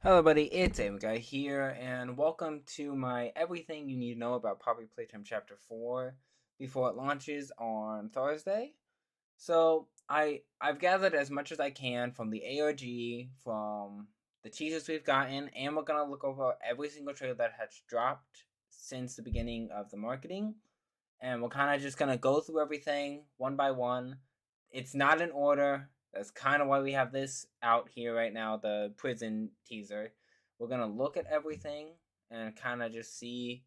Hello, buddy. It's Guy here, and welcome to my everything you need to know about Poppy Playtime Chapter 4 before it launches on Thursday. I've gathered as much as I can from the ARG, from the teasers we've gotten, and we're gonna look over every single trailer that has dropped since the beginning of the marketing, and we're kind of just gonna go through everything one by one. It's not in order. That's kind of why we have this out here right now, the prison teaser. We're gonna look at everything and kind of just see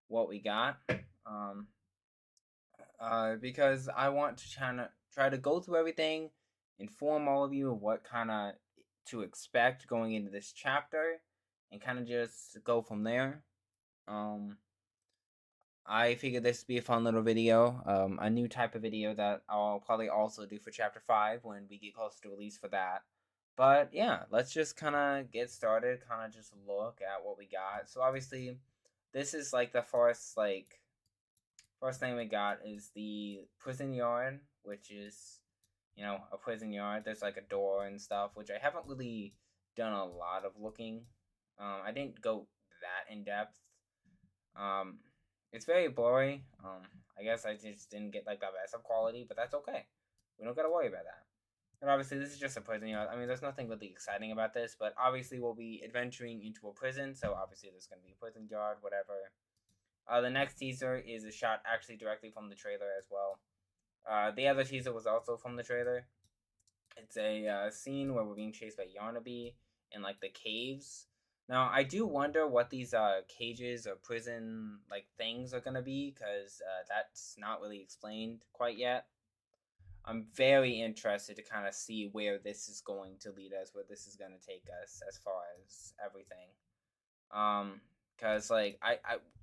what we got. Um, because I want to try to go through everything, inform all of you of what kind of to expect going into this chapter, and kind of just go from there. Um, I figured this would be a fun little video, a new type of video that I'll probably also do for Chapter 5 when we get closer to release for that. But yeah, let's just kind of get started, kind of just look at what we got. So obviously, this is like the first thing we got is the prison yard, which is, a prison yard. There's like a door and stuff, which I haven't really done a lot of looking. I didn't go that in depth. Um, it's very blurry. I guess I just didn't get like the best of quality, but that's okay. We don't gotta worry about that. And obviously, this is just a prison yard. I mean, there's nothing really exciting about this, but obviously, we'll be adventuring into a prison, so obviously, there's gonna be a prison yard, whatever. The next teaser is a shot actually directly from the trailer as well. The other teaser was also from the trailer. It's a scene where we're being chased by Yarnaby in like the caves. Now I do wonder what these cages or prison like things are gonna be because that's not really explained quite yet. I'm very interested to kind of see where this is going to lead us, where this is going to take us as far as everything. Because like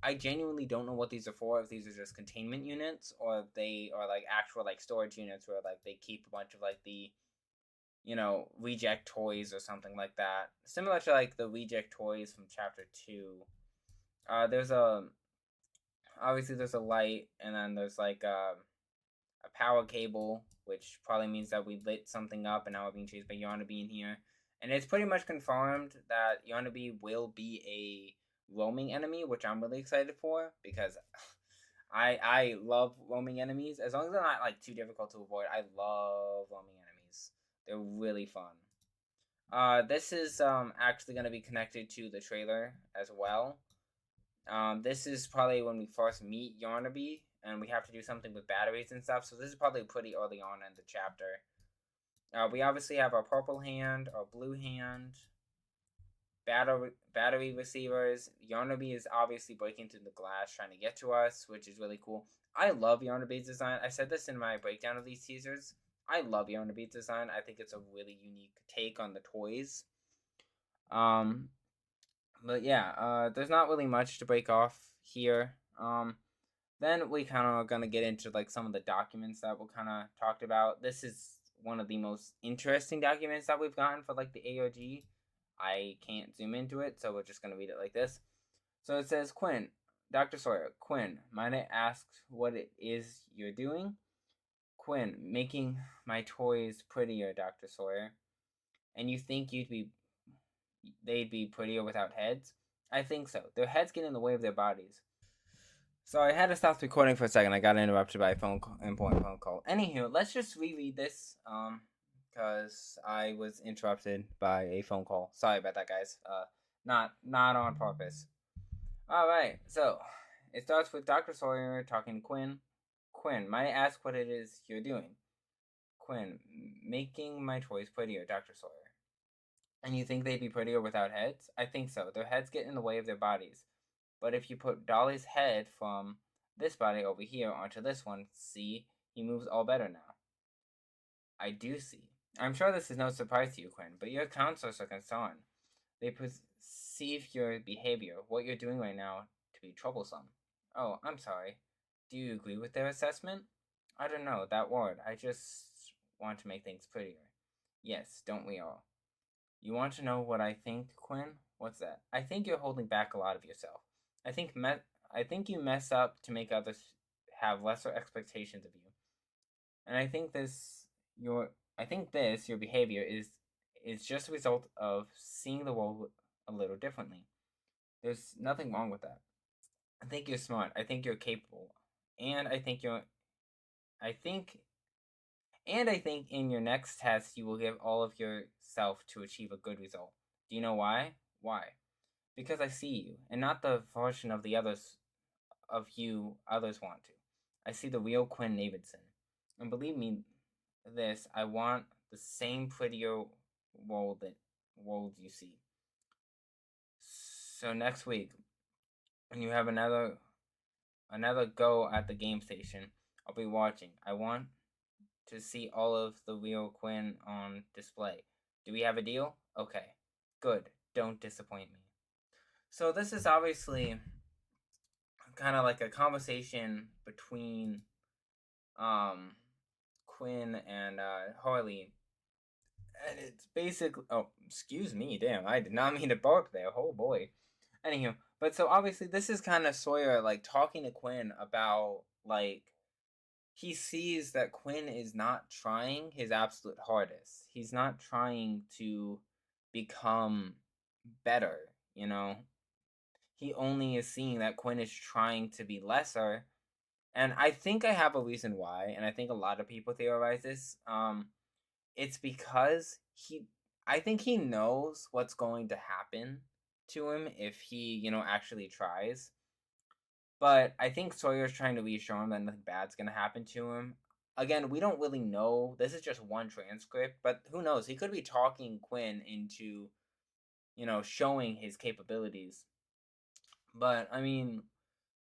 I genuinely don't know what these are for. If these are just containment units or they are like actual like storage units where like they keep a bunch of like the reject toys or something like that. Similar to like the reject toys from chapter 2. There's a obviously there's a light and then there's like a power cable, which probably means that we lit something up and now we're being chased by Yarnaby in here. And it's pretty much confirmed that Yarnaby will be a roaming enemy, which I'm really excited for because I love roaming enemies. As long as they're not like too difficult to avoid, I love roaming enemies. They're really fun. This is actually going to be connected to the trailer as well. This is probably when we first meet Yarnaby, and we have to do something with batteries and stuff. So this is probably pretty early on in the chapter. We obviously have our purple hand, our blue hand, battery receivers. Yarnaby is obviously breaking through the glass, trying to get to us, which is really cool. I love Yarnaby's design. I said this in my breakdown of these teasers. I love Yarnaby's design. I think it's a really unique take on the toys. Um, but yeah, there's not really much to break off here. Then we kind of are gonna get into like some of the documents that we kind of talked about. This is one of the most interesting documents that we've gotten for like the ARG. I can't zoom into it, so we're just gonna read it like this. So it says, Quinn, Dr. Sawyer, Quinn, might I ask what it is you're doing? Quinn, making my toys prettier, Dr. Sawyer. And you think they'd be prettier without heads? I think so. Their heads get in the way of their bodies. So I had to stop recording for a second. I got interrupted by important phone call. Anywho, let's just reread this. Because I was interrupted by a phone call. Sorry about that, guys. Not on purpose. All right. So it starts with Dr. Sawyer talking to Quinn. Quinn, might I ask what it is you're doing? Quinn, making my toys prettier, Dr. Sawyer. And you think they'd be prettier without heads? I think so. Their heads get in the way of their bodies. But if you put Dolly's head from this body over here onto this one, see, he moves all better now. I do see. I'm sure this is no surprise to you, Quinn, but your counselors are concerned. They perceive your behavior, what you're doing right now, to be troublesome. Oh, I'm sorry. Do you agree with their assessment? I don't know, that word. I just want to make things prettier. Yes, don't we all? You want to know what I think, Quinn? What's that? I think you're holding back a lot of yourself. I think you mess up to make others have lesser expectations of you. And I think this your behavior is just a result of seeing the world a little differently. There's nothing wrong with that. I think you're smart. I think you're capable. And I think I think in your next test you will give all of yourself to achieve a good result. Do you know why? Why? Because I see you, and not the version of the others of you others want to. I see the real Quinn Davidson. And believe me this, I want the same prettier world you see. So next week, when you have another go at the game station, I'll be watching. I want to see all of the real Quinn on display. Do we have a deal? Okay. Good. Don't disappoint me. So this is obviously kind of like a conversation between Quinn and Harley. And it's basically, oh, excuse me, damn, I did not mean to bark there. Oh boy. Anywho, but so obviously this is kind of Sawyer like talking to Quinn about like he sees that Quinn is not trying his absolute hardest. He's not trying to become better, you know. He only is seeing that Quinn is trying to be lesser. And I think I have a reason why, and I think a lot of people theorize this. It's because I think he knows what's going to happen to him if he, actually tries. But I think Sawyer's trying to reassure him that nothing bad's going to happen to him. Again, we don't really know. This is just one transcript, but who knows? He could be talking Quinn into, showing his capabilities. But, I mean,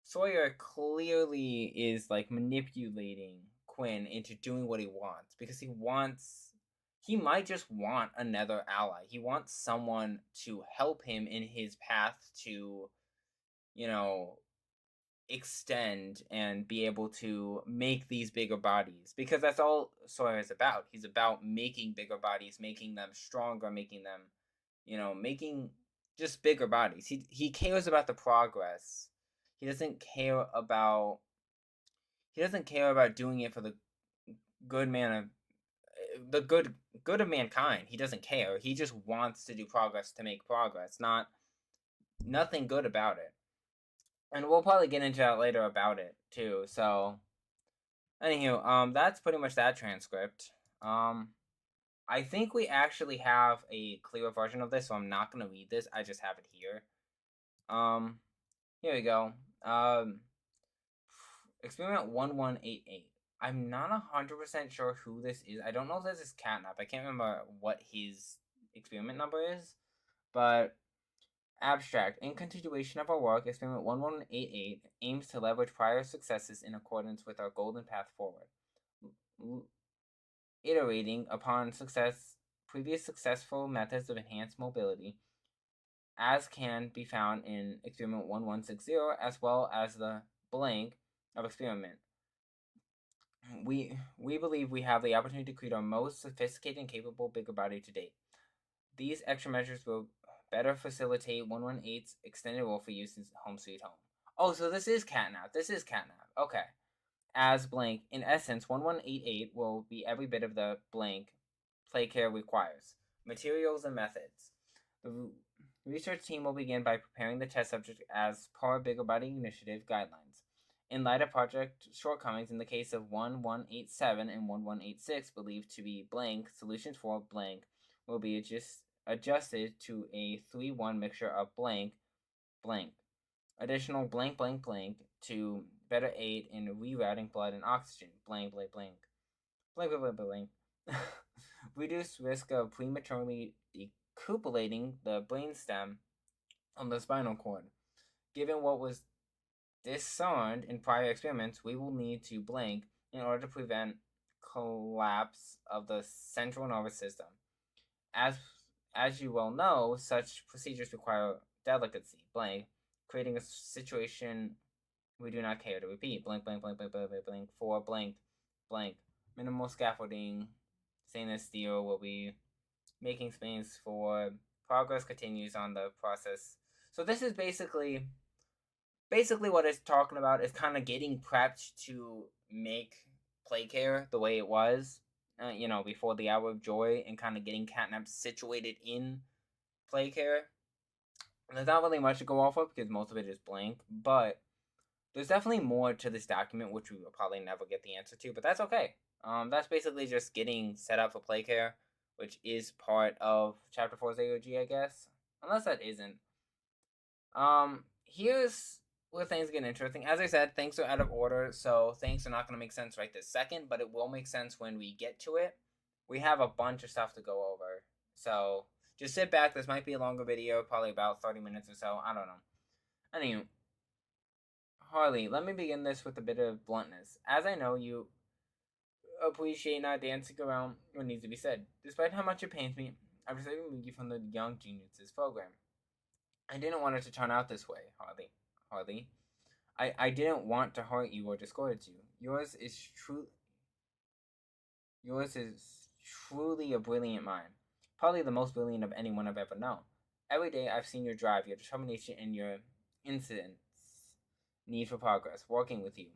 Sawyer clearly is, like, manipulating Quinn into doing what he wants because he might just want another ally. He wants someone to help him in his path to, you know, extend and be able to make these bigger bodies because that's all Sawyer is about. He's about making bigger bodies, making them stronger, making them, making just bigger bodies. He cares about the progress. He doesn't care about doing it for the good man of the good of mankind. He doesn't care. He just wants to do progress to make progress, nothing good about it. And we'll probably get into that later about it too. So, anywho, that's pretty much that transcript. I think we actually have a clearer version of this, so I'm not gonna read this. I just have it here. Here we go. Experiment 1188. I'm not 100% sure who this is. I don't know if this is Catnap. I can't remember what his experiment number is, but abstract. In continuation of our work, experiment 1188 aims to leverage prior successes in accordance with our golden path forward. Iterating upon previous successful methods of enhanced mobility, as can be found in experiment 1160, as well as the blank of experiment. We believe we have the opportunity to create our most sophisticated and capable bigger body to date. These extra measures will better facilitate 118's extended role for use in Home Sweet Home. Oh, so this is Catnap. Okay. As blank, in essence, 1188 will be every bit of the blank play care requires. Materials and methods. The research team will begin by preparing the test subject as per Bigger Body Initiative guidelines. In light of project shortcomings in the case of 1187 and 1186 believed to be blank, solutions for blank will be adjusted to a 3-1 mixture of blank, blank. Additional blank, blank, blank to better aid in rerouting blood and oxygen. Blank, blank, blank. Blank, blank, blank, blank. Reduce risk of prematurely decupulating the brainstem on the spinal cord. Given what was discerned in prior experiments, we will need to blank in order to prevent collapse of the central nervous system. As you well know, such procedures require delicacy, blank, creating a situation we do not care to repeat. Blank, blank, blank, blank, blank, blank, blank, for blank, blank. Minimal scaffolding. Stainless steel will be making space for progress continues on the process. So this is basically what it's talking about is kind of getting prepped to make play care the way it was, before the Hour of Joy, and kind of getting Catnap situated in play care. There's not really much to go off of because most of it is blank, but there's definitely more to this document, which we will probably never get the answer to, but that's okay. That's basically just getting set up for play care, which is part of Chapter 4's AOG, I guess. Unless that isn't. Here's where things get interesting. As I said, things are out of order, so things are not going to make sense right this second, but it will make sense when we get to it. We have a bunch of stuff to go over, so just sit back. This might be a longer video, probably about 30 minutes or so. I don't know. Anyway, Harley, let me begin this with a bit of bluntness. As I know, you appreciate not dancing around what needs to be said. Despite how much it pains me, I've decided to remove you from the Young Geniuses program. I didn't want it to turn out this way, Harley. I didn't want to hurt you or discourage you. Yours is truly a brilliant mind. Probably the most brilliant of anyone I've ever known. Every day I've seen your drive, your determination, and your incidents need for progress, working with you.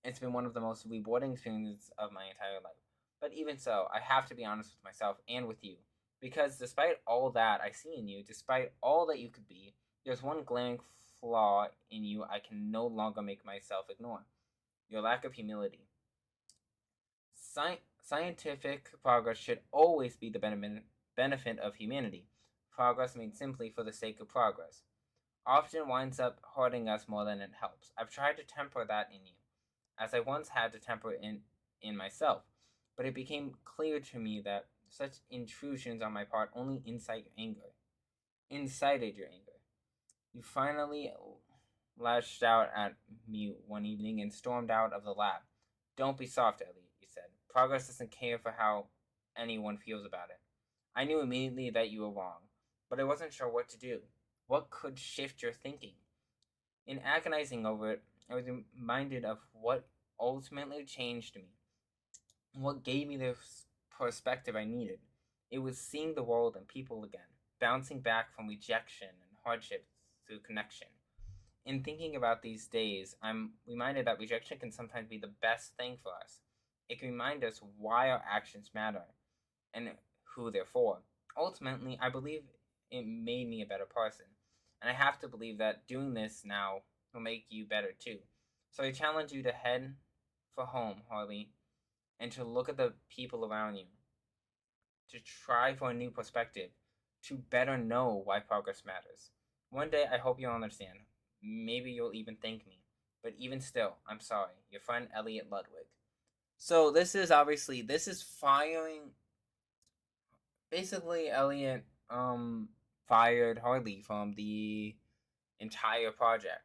It's been one of the most rewarding experiences of my entire life. But even so, I have to be honest with myself and with you. Because despite all that I see in you, despite all that you could be, there's one glaring flaw in you I can no longer make myself ignore: your lack of humility. Scientific progress should always be the benefit of humanity. Progress made simply for the sake of progress often winds up hurting us more than it helps. I've tried to temper that in you, as I once had to temper it in myself, but it became clear to me that such intrusions on my part only incited your anger. You finally lashed out at me one evening and stormed out of the lab. Don't be soft, Ellie, you said. Progress doesn't care for how anyone feels about it. I knew immediately that you were wrong, but I wasn't sure what to do. What could shift your thinking? In agonizing over it, I was reminded of what ultimately changed me, what gave me the perspective I needed. It was seeing the world and people again, bouncing back from rejection and hardship through connection. In thinking about these days, I'm reminded that rejection can sometimes be the best thing for us. It can remind us why our actions matter and who they're for. Ultimately, I believe it made me a better person. And I have to believe that doing this now will make you better too. So I challenge you to head for home, Harley, and to look at the people around you, to try for a new perspective, to better know why progress matters. One day, I hope you'll understand. Maybe you'll even thank me. But even still, I'm sorry. Your friend Elliot Ludwig. So this is firing. Basically, Elliot fired Harley from the entire project,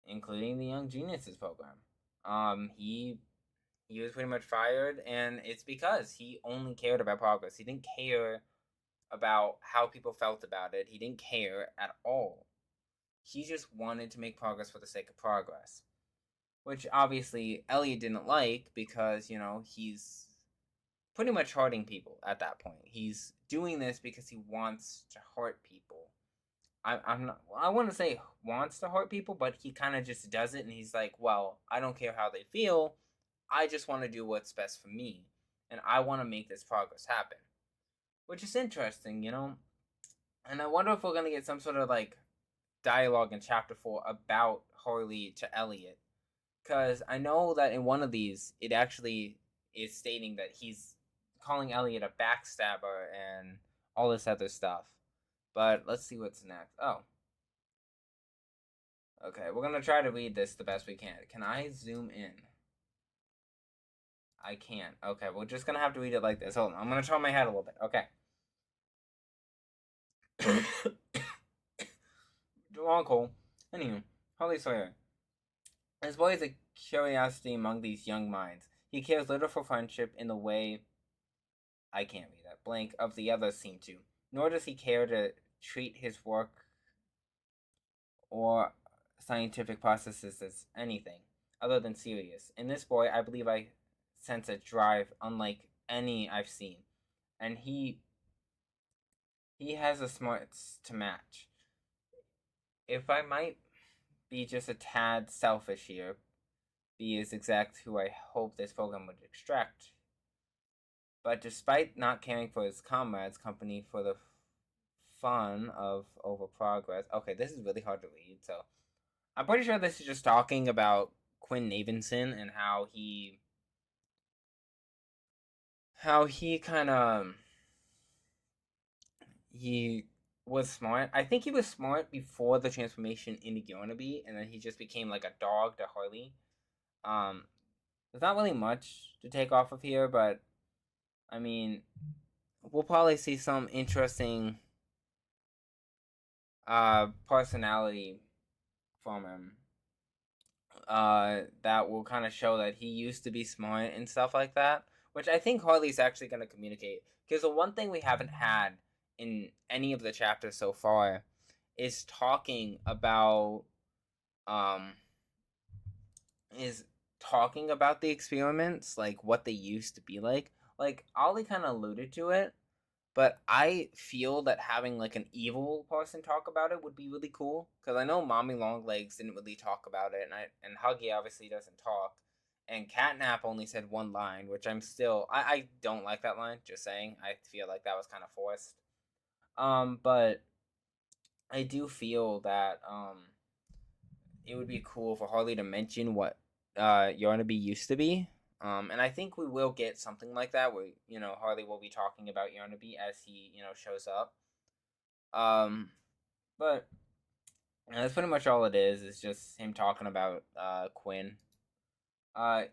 including the Young Geniuses program. He was pretty much fired, and it's because he only cared about progress. He didn't care about how people felt about it. He didn't care at all. He just wanted to make progress for the sake of progress, which obviously Elliot didn't like because, he's pretty much hurting people at that point. He's doing this because he wants to hurt people. I'm not. I want to say wants to hurt people, but he kind of just does it, and he's like, "Well, I don't care how they feel. I just want to do what's best for me, and I want to make this progress happen," which is interesting, And I wonder if we're gonna get some sort of dialogue in Chapter 4 about Harley to Elliot, because I know that in one of these, it actually is stating that he's calling Elliot a backstabber and all this other stuff. But let's see what's next. Oh. Okay, we're gonna try to read this the best we can. Can I zoom in? I can't. Okay, we're just gonna have to read it like this. Hold on, I'm gonna turn my head a little bit. Okay. Wrong call. Anywho, Harley Sawyer. This boy is a curiosity among these young minds. He cares little for friendship in the way I can't read that blank of the others seem to. Nor does he care to treat his work or scientific processes as anything other than serious. In this boy, I believe I sense a drive unlike any I've seen, and he has the smarts to match. If I might be just a tad selfish here, B is exact who I hope this program would extract. But despite not caring for his comrades' company for the fun of over progress. Okay, this is really hard to read, so I'm pretty sure this is just talking about Quinn Navinson and how he kind of he was smart. I think he was smart before the transformation into Yonabi, and then he just became like a dog to Harley. Um, there's not really much to take off of here, but I mean, we'll probably see some interesting personality from him. That will kind of show that he used to be smart and stuff like that, which I think Harley's actually going to communicate. Because the one thing we haven't had in any of the chapters so far is talking about um is talking about the experiments, like what they used to be like. Like Ollie kind of alluded to it, but I feel that having like an evil person talk about it would be really cool. Because I know Mommy Longlegs didn't really talk about it, and Huggy obviously doesn't talk, and Catnap only said one line, which I don't like that line. Just saying, I feel like that was kind of forced. But I do feel that it would be cool for Harley to mention what Yarnaby used to be. And I think we will get something like that where, Harley will be talking about Yarnaby as he, shows up. But that's pretty much all it is just him talking about Quinn.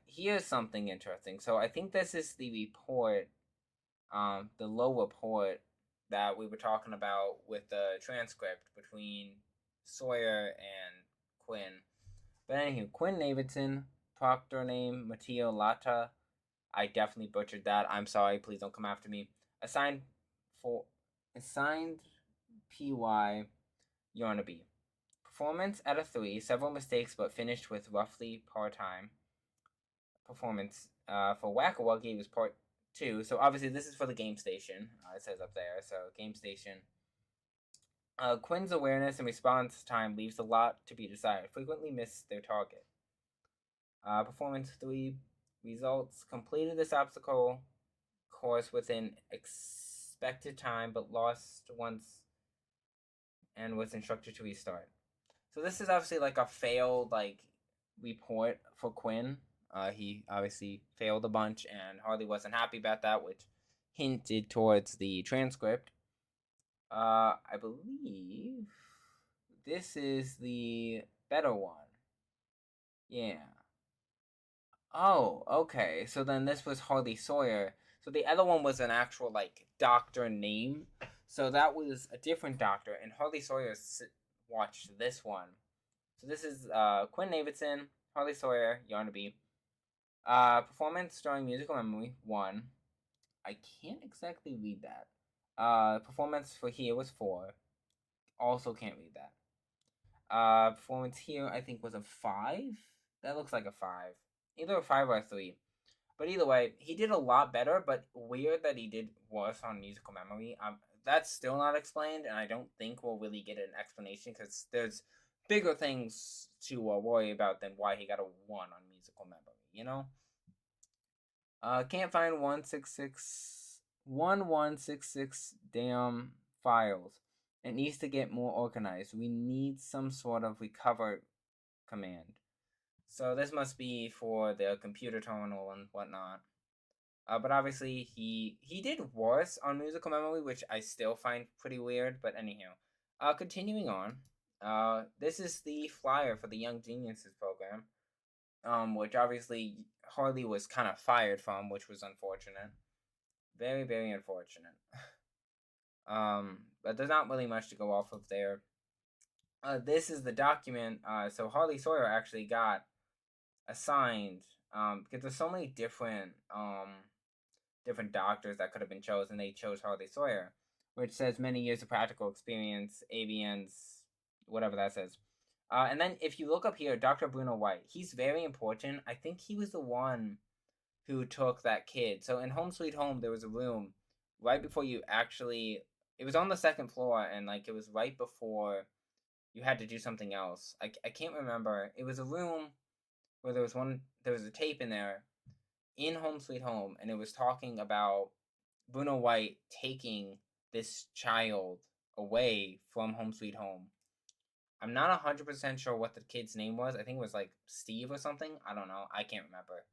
Here's something interesting. So I think this is the report, the low report that we were talking about with the transcript between Sawyer and Quinn. But anywho, Quinn Davidson, proctor name Mateo Lata. I definitely butchered that. I'm sorry. Please don't come after me. Assigned PY Yarnaby. Performance at a 3. Several mistakes, but finished with roughly part-time. Performance for Wacka Wuggy was part 2. So obviously this is for the game station. It says up there. So game station. Quinn's awareness and response time leaves a lot to be desired. Frequently miss their target. Performance 3 results completed this obstacle course within expected time, but lost once and was instructed to restart. So this is obviously like a failed report for Quinn. He obviously failed a bunch, and Harley wasn't happy about that, which hinted towards the transcript. I believe this is the better one. Yeah. Oh, okay. So then this was Harley Sawyer. So the other one was an actual doctor name. So that was a different doctor, and Harley Sawyer watched this one. So this is Quinn Davidson, Harley Sawyer, Yarnaby. Performance starring musical memory 1. I can't exactly read that. Performance for here was 4. Also can't read that. Performance here I think was a 5. That looks like a 5. Either a 5 or a 3. But either way, he did a lot better, but weird that he did worse on musical memory. That's still not explained, and I don't think we'll really get an explanation because there's bigger things to worry about than why he got a 1 on musical memory, Can't find 1166 damn files. It needs to get more organized. We need some sort of recover command. So this must be for the computer terminal and whatnot. But obviously he did worse on musical memory, which I still find pretty weird. But anyhow, continuing on. This is the flyer for the Young Geniuses program, which obviously Harley was kind of fired from, which was unfortunate. Very, very unfortunate. But there's not really much to go off of there. This is the document. So Harley Sawyer actually got assigned because there's so many different doctors that could have been chosen. They chose Harley Sawyer, which says many years of practical experience, AVNs, whatever that says. And then if you look up here, Dr. Bruno White, he's very important. I think he was the one who took that kid. So in Home Sweet Home, there was a room right before you actually. It was on the second floor, and it was right before you had to do something else. I can't remember. It was a room where there was a tape in there in Home Sweet Home, and it was talking about Bruno White taking this child away from Home Sweet Home. I'm not 100% sure what the kid's name was. I think it was like Steve or something. I don't know. I can't remember.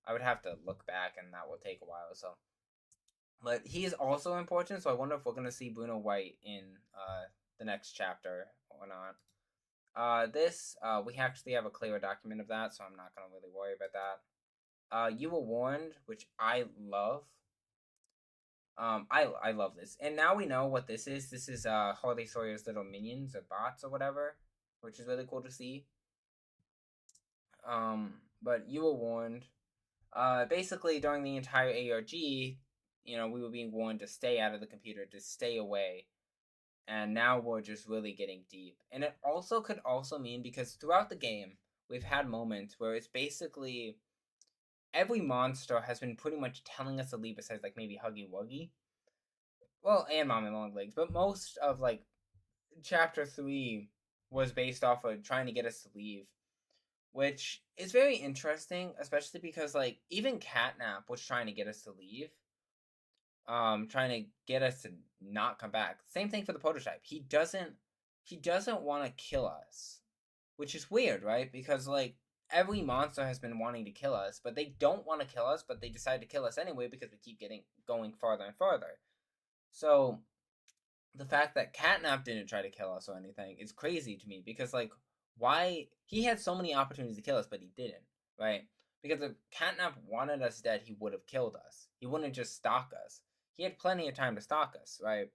I would have to look back, and that will take a while. So, but he is also important. So I wonder if we're gonna see Bruno White in the next chapter or not. This we actually have a clearer document of that, so I'm not gonna really worry about that. You Were Warned, which I love. I love this, and now we know what this is. This is Harley Sawyer's little minions or bots or whatever, which is really cool to see. But You Were Warned. Basically during the entire ARG, you know, we were being warned to stay out of the computer, to stay away, and now we're just really getting deep. And it also could also mean, because throughout the game we've had moments where it's basically every monster has been pretty much telling us to leave, besides like maybe Huggy Wuggy, well, and Mommy Long Legs, but most of like chapter 3 was based off of trying to get us to leave, which is very interesting, especially because like even Catnap was trying to get us to leave, trying to get us to not come back. Same thing for the prototype. He doesn't want to kill us, which is weird, right? Because like every monster has been wanting to kill us, but they don't want to kill us, but they decide to kill us anyway because we keep going farther and farther. So the fact that Catnap didn't try to kill us or anything is crazy to me, because like why he had so many opportunities to kill us but he didn't, right? Because if Catnap wanted us dead, he would have killed us. He wouldn't just stalk us. He had plenty of time to stalk us, right?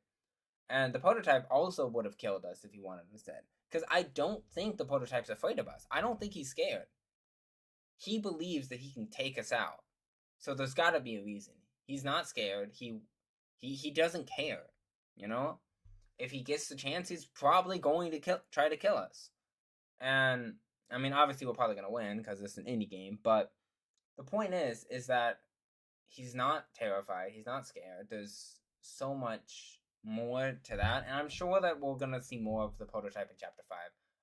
And the prototype also would have killed us if he wanted us dead. Because I don't think the prototype's afraid of us. I don't think he's scared. He believes that he can take us out. So there's got to be a reason. He's not scared. He doesn't care, you know? If he gets the chance, he's probably going to try to kill us. And I mean, obviously, we're probably gonna win because it's an indie game. But the point is that he's not terrified. He's not scared. There's so much more to that, and I'm sure that we're gonna see more of the prototype in Chapter 5.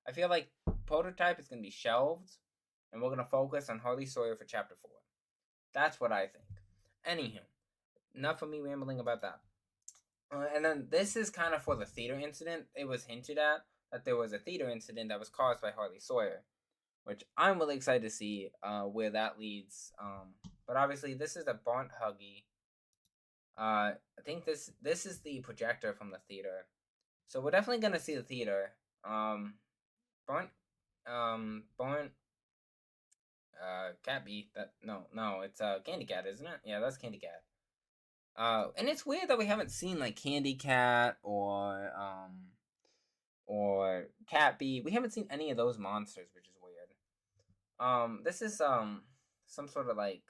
I feel like prototype is gonna be shelved, and we're gonna focus on Harley Sawyer for Chapter 4. That's what I think. Anywho, enough of me rambling about that. And then this is kind of for the theater incident. It was hinted at that there was a theater incident that was caused by Harley Sawyer, which I'm really excited to see where that leads. But obviously, this is a Barnt Huggy. I think this is the projector from the theater, so we're definitely gonna see the theater. Barnt, Barnt, Catby. That no, it's Candy Cat, isn't it? Yeah, that's Candy Cat. And it's weird that we haven't seen like Candy Cat or Cat Bee. We haven't seen any of those monsters, which is weird. This is some sort of like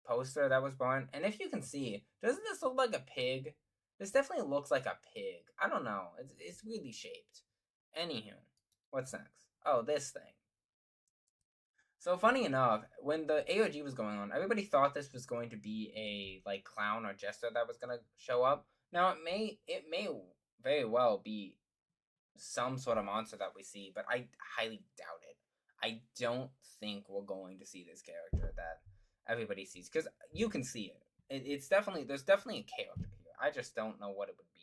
poster that was born, and if you can see, doesn't this look like a pig? This definitely looks like a pig. I don't know. It's weirdly shaped. Anywho, what's next? Oh, this thing. So funny enough, when the AOG was going on, everybody thought this was going to be a like clown or jester that was gonna show up. Now it may very well be some sort of monster that we see, but I highly doubt it. I don't think we're going to see this character that everybody sees, because you can see it. It's definitely, there's definitely a character here. I just don't know what it would be.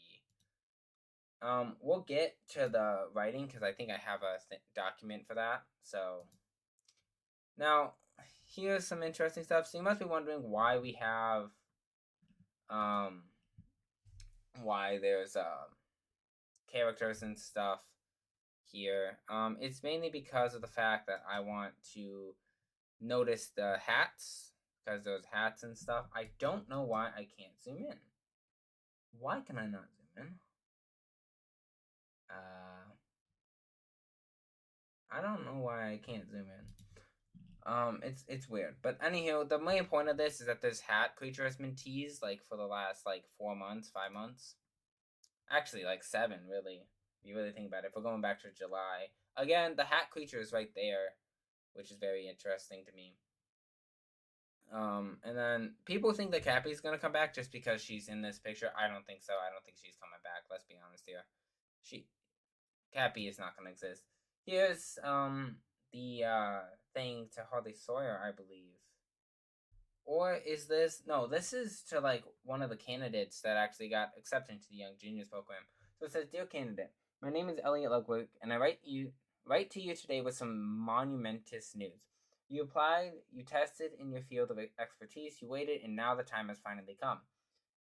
We'll get to the writing because I think I have a document for that. So now here's some interesting stuff. So you must be wondering why we have why there's characters and stuff here. It's mainly because of the fact that I want to notice the hats, because there's hats and stuff. I don't know why I can't zoom in. Why can I not zoom in? I don't know why I can't zoom in. It's weird. But anyhow, the main point of this is that this hat creature has been teased like for the last like 4 months, 5 months. Actually, like 7, really. If you really think about it. If we're going back to July. Again, the hat creature is right there, which is very interesting to me. And then people think that Cappy's gonna come back just because she's in this picture. I don't think so. I don't think she's coming back. Let's be honest here. Cappy is not gonna exist. Here's the thing to Harley Sawyer, I believe. Or is this no? This is to like one of the candidates that actually got accepted into the Young Genius program. So it says, "Dear candidate, my name is Elliot Ludwig, and I write to you today with some monumentous news. You applied, you tested in your field of expertise, you waited, and now the time has finally come.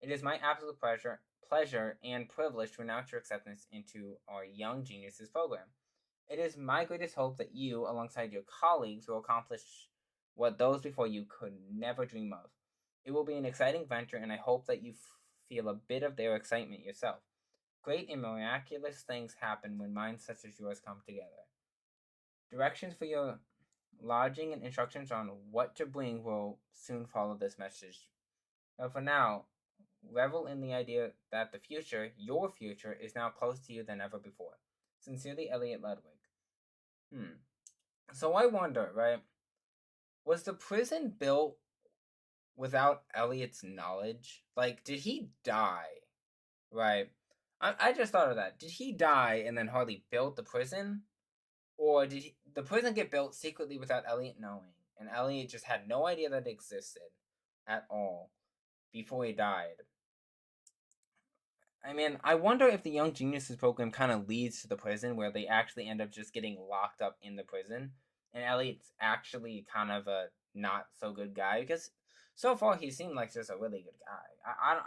It is my absolute pleasure and privilege to announce your acceptance into our Young Geniuses program. It is my greatest hope that you, alongside your colleagues, will accomplish what those before you could never dream of. It will be an exciting venture, and I hope that you feel a bit of their excitement yourself. Great and miraculous things happen when minds such as yours come together. Directions for your lodging and instructions on what to bring will soon follow this message. But for now, revel in the idea that the future, your future, is now closer to you than ever before. Sincerely, Elliot Ludwig." So I wonder, right? Was the prison built without Elliot's knowledge? Like, did he die? Right? I just thought of that. Did he die and then Harley built the prison? Or did the prison get built secretly without Elliot knowing? And Elliot just had no idea that it existed at all before he died. I mean, I wonder if the Young Geniuses program kind of leads to the prison where they actually end up just getting locked up in the prison. And Elliot's actually kind of a not so good guy because so far he seemed like just a really good guy.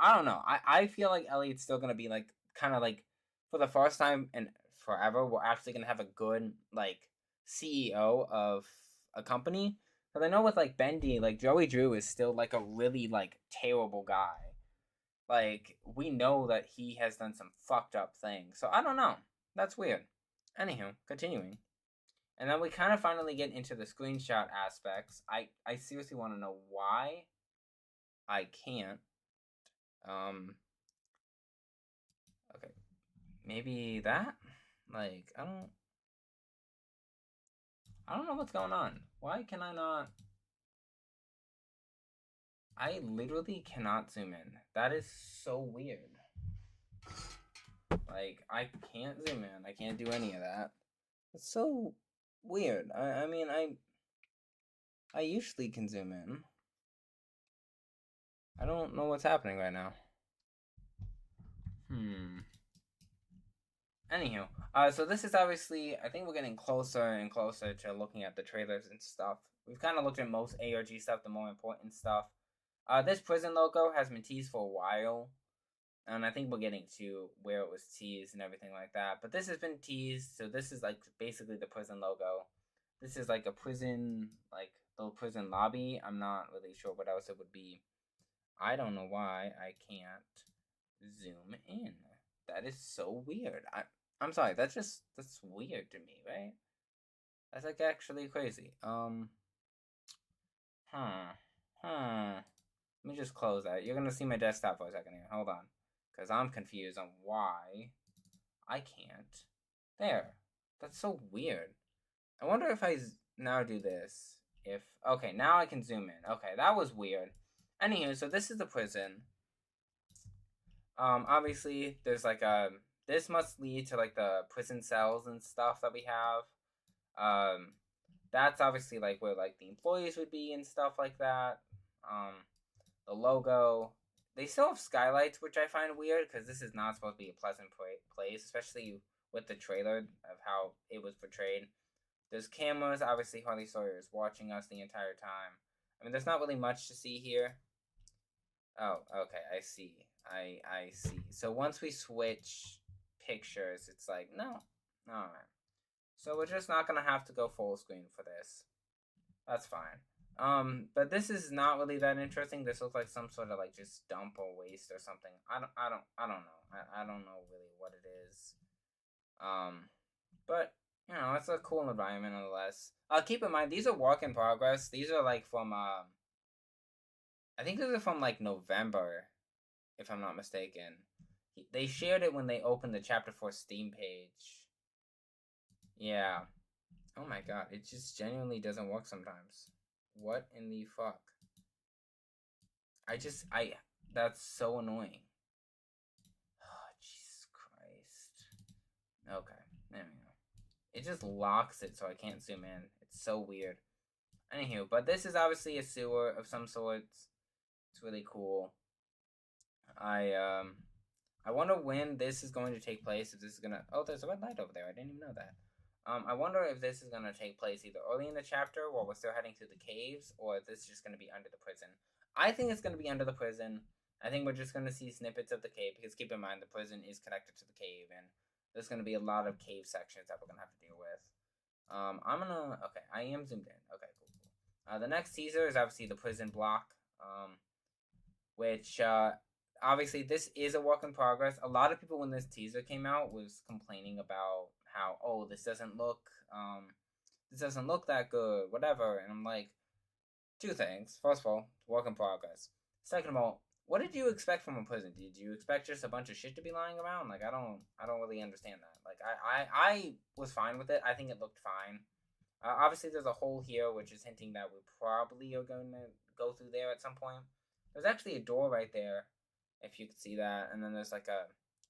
I don't know. I feel like Elliot's still going to be like kind of like for the first time in forever, we're actually going to have a good like CEO of a company. Because I know with like Bendy, like Joey Drew is still like a really like terrible guy. Like, we know that he has done some fucked up things. So I don't know. That's weird. Anywho, continuing. And then we kind of finally get into the screenshot aspects. I seriously want to know why I can't. Okay. Maybe that? Like, I don't know what's going on. Why can I not? I literally cannot zoom in. That is so weird. Like, I can't zoom in. I can't do any of that. It's so weird. I mean, I usually can zoom in. I don't know what's happening right now. Anywho, so this is obviously, I think we're getting closer and closer to looking at the trailers and stuff. We've kind of looked at most ARG stuff, the more important stuff. This prison logo has been teased for a while, and I think we're getting to where it was teased and everything like that. But this has been teased, so this is like basically the prison logo. This is like a prison, like little prison lobby. I'm not really sure what else it would be. I don't know why I can't zoom in. That is so weird. I'm sorry. That's weird to me, right? That's like actually crazy. Let me just close that. You're gonna see my desktop for a second here. Hold on, because I'm confused on why I can't. There. That's so weird. I wonder if I now do this. If okay, now I can zoom in. Okay, that was weird. Anywho, so this is the prison. Obviously, there's like this must lead to like the prison cells and stuff that we have. That's obviously like where like the employees would be and stuff like that. The logo. They still have skylights, which I find weird because this is not supposed to be a pleasant place, especially with the trailer of how it was portrayed. There's cameras. Obviously, Harley Sawyer is watching us the entire time. I mean, there's not really much to see here. Oh, okay, I see. I see. So once we switch pictures, it's like, no. Alright. So we're just not gonna have to go full screen for this. That's fine. But this is not really that interesting. This looks like some sort of like just dump or waste or something. I don't know. I don't know really what it is. But you know, it's a cool environment nonetheless. Keep in mind these are work in progress. These are like from I think these are from like November, if I'm not mistaken. They shared it when they opened the Chapter 4 Steam page. Yeah. Oh my god, it just genuinely doesn't work sometimes. What in the fuck? That's so annoying. Oh, Jesus Christ. Okay, there we go. It just locks it so I can't zoom in. It's so weird. Anywho, but this is obviously a sewer of some sorts. It's really cool. I wonder when this is going to take place. If this is gonna there's a red light over there. I didn't even know that. I wonder if this is gonna take place either early in the chapter while we're still heading through the caves, or if this is just gonna be under the prison. I think it's gonna be under the prison. I think we're just gonna see snippets of the cave because keep in mind the prison is connected to the cave, and there's gonna be a lot of cave sections that we're gonna have to deal with. I am zoomed in. Okay, cool. The next teaser is obviously the prison block. Which obviously this is a work in progress. A lot of people when this teaser came out was complaining about how this doesn't look that good, whatever. And I'm like, two things. First of all, work in progress. Second of all, what did you expect from a prison? Did you expect just a bunch of shit to be lying around? Like I don't really understand that. Like I was fine with it. I think it looked fine. Obviously, there's a hole here, which is hinting that we probably are going to go through there at some point. There's actually a door right there, if you could see that, and then there's like a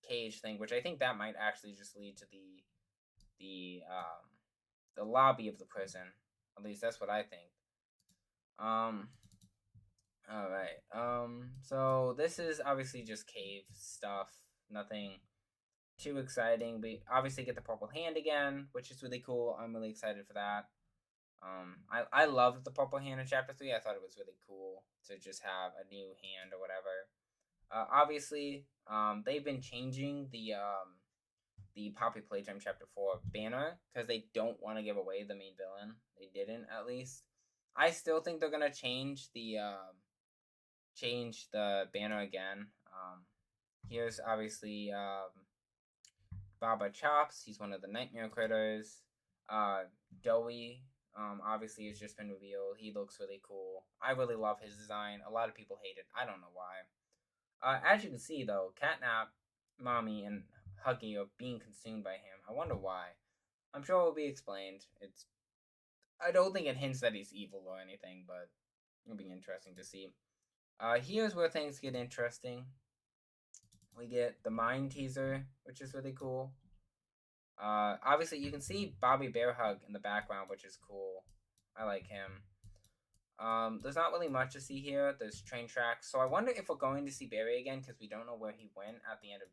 cage thing, which I think that might actually just lead to the lobby of the prison. At least that's what I think. All right. So this is obviously just cave stuff. Nothing too exciting. We obviously get the purple hand again, which is really cool. I'm really excited for that. I loved the purple hand in chapter 3. I thought it was really cool to just have a new hand or whatever. Obviously, they've been changing the Poppy Playtime Chapter 4 banner because they don't want to give away the main villain. They didn't, at least. I still think they're gonna change the banner again. Here's obviously Baba Chops. He's one of the nightmare critters. Doughy. Obviously, it's just been revealed. He looks really cool. I really love his design. A lot of people hate it. I don't know why. As you can see, though, Catnap, Mommy, and Huggy are being consumed by him. I wonder why. I'm sure it will be explained. I don't think it hints that he's evil or anything, but it'll be interesting to see. Here's where things get interesting. We get the mine teaser, which is really cool. Obviously, you can see Bobby Bearhug in the background, which is cool. I like him. There's not really much to see here. There's train tracks. So I wonder if we're going to see Barry again, because we don't know where he went at the end of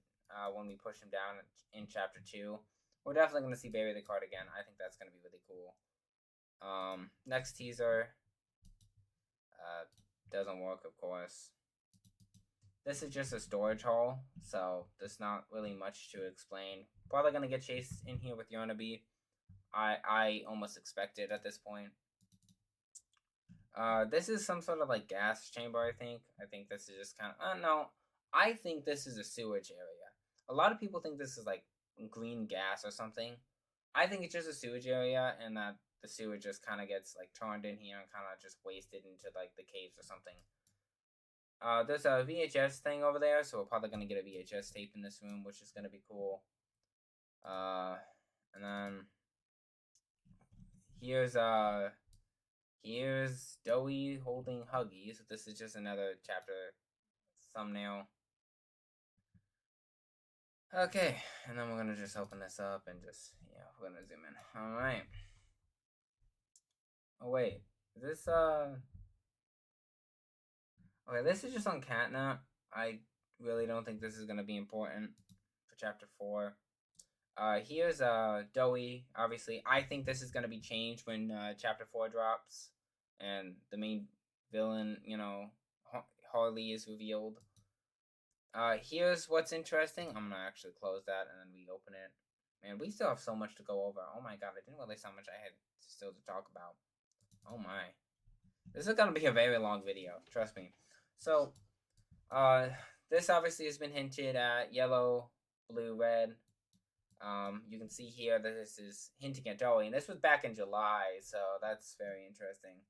when we push him down in chapter 2. We're definitely going to see Barry the card again. I think that's going to be really cool. Next teaser. Doesn't work, of course. This is just a storage hall, so there's not really much to explain. Probably gonna get chased in here with Yonabe. I almost expect it at this point. This is some sort of like gas chamber, I think. I think this is just kind of no. I think this is a sewage area. A lot of people think this is like green gas or something. I think it's just a sewage area, and that the sewage just kind of gets like turned in here and kind of just wasted into like the caves or something. There's a VHS thing over there, so we're probably gonna get a VHS tape in this room, which is gonna be cool. And then here's Doughy holding Huggy. So this is just another chapter thumbnail. Okay, and then we're gonna just open this up and just we're gonna zoom in. All right. Oh wait, is this Okay, this is just on Catnap. I really don't think this is gonna be important for chapter 4. Here's Doughy. Obviously, I think this is gonna be changed when chapter 4 drops and the main villain, Harley is revealed. Here's what's interesting. I'm gonna actually close that and then reopen it. Man, we still have so much to go over. Oh my god, I didn't realize how much I had still to talk about. Oh my. This is gonna be a very long video, trust me. So, this obviously has been hinted at yellow, blue, red. You can see here that this is hinting at Doughy, and this was back in July, so that's very interesting.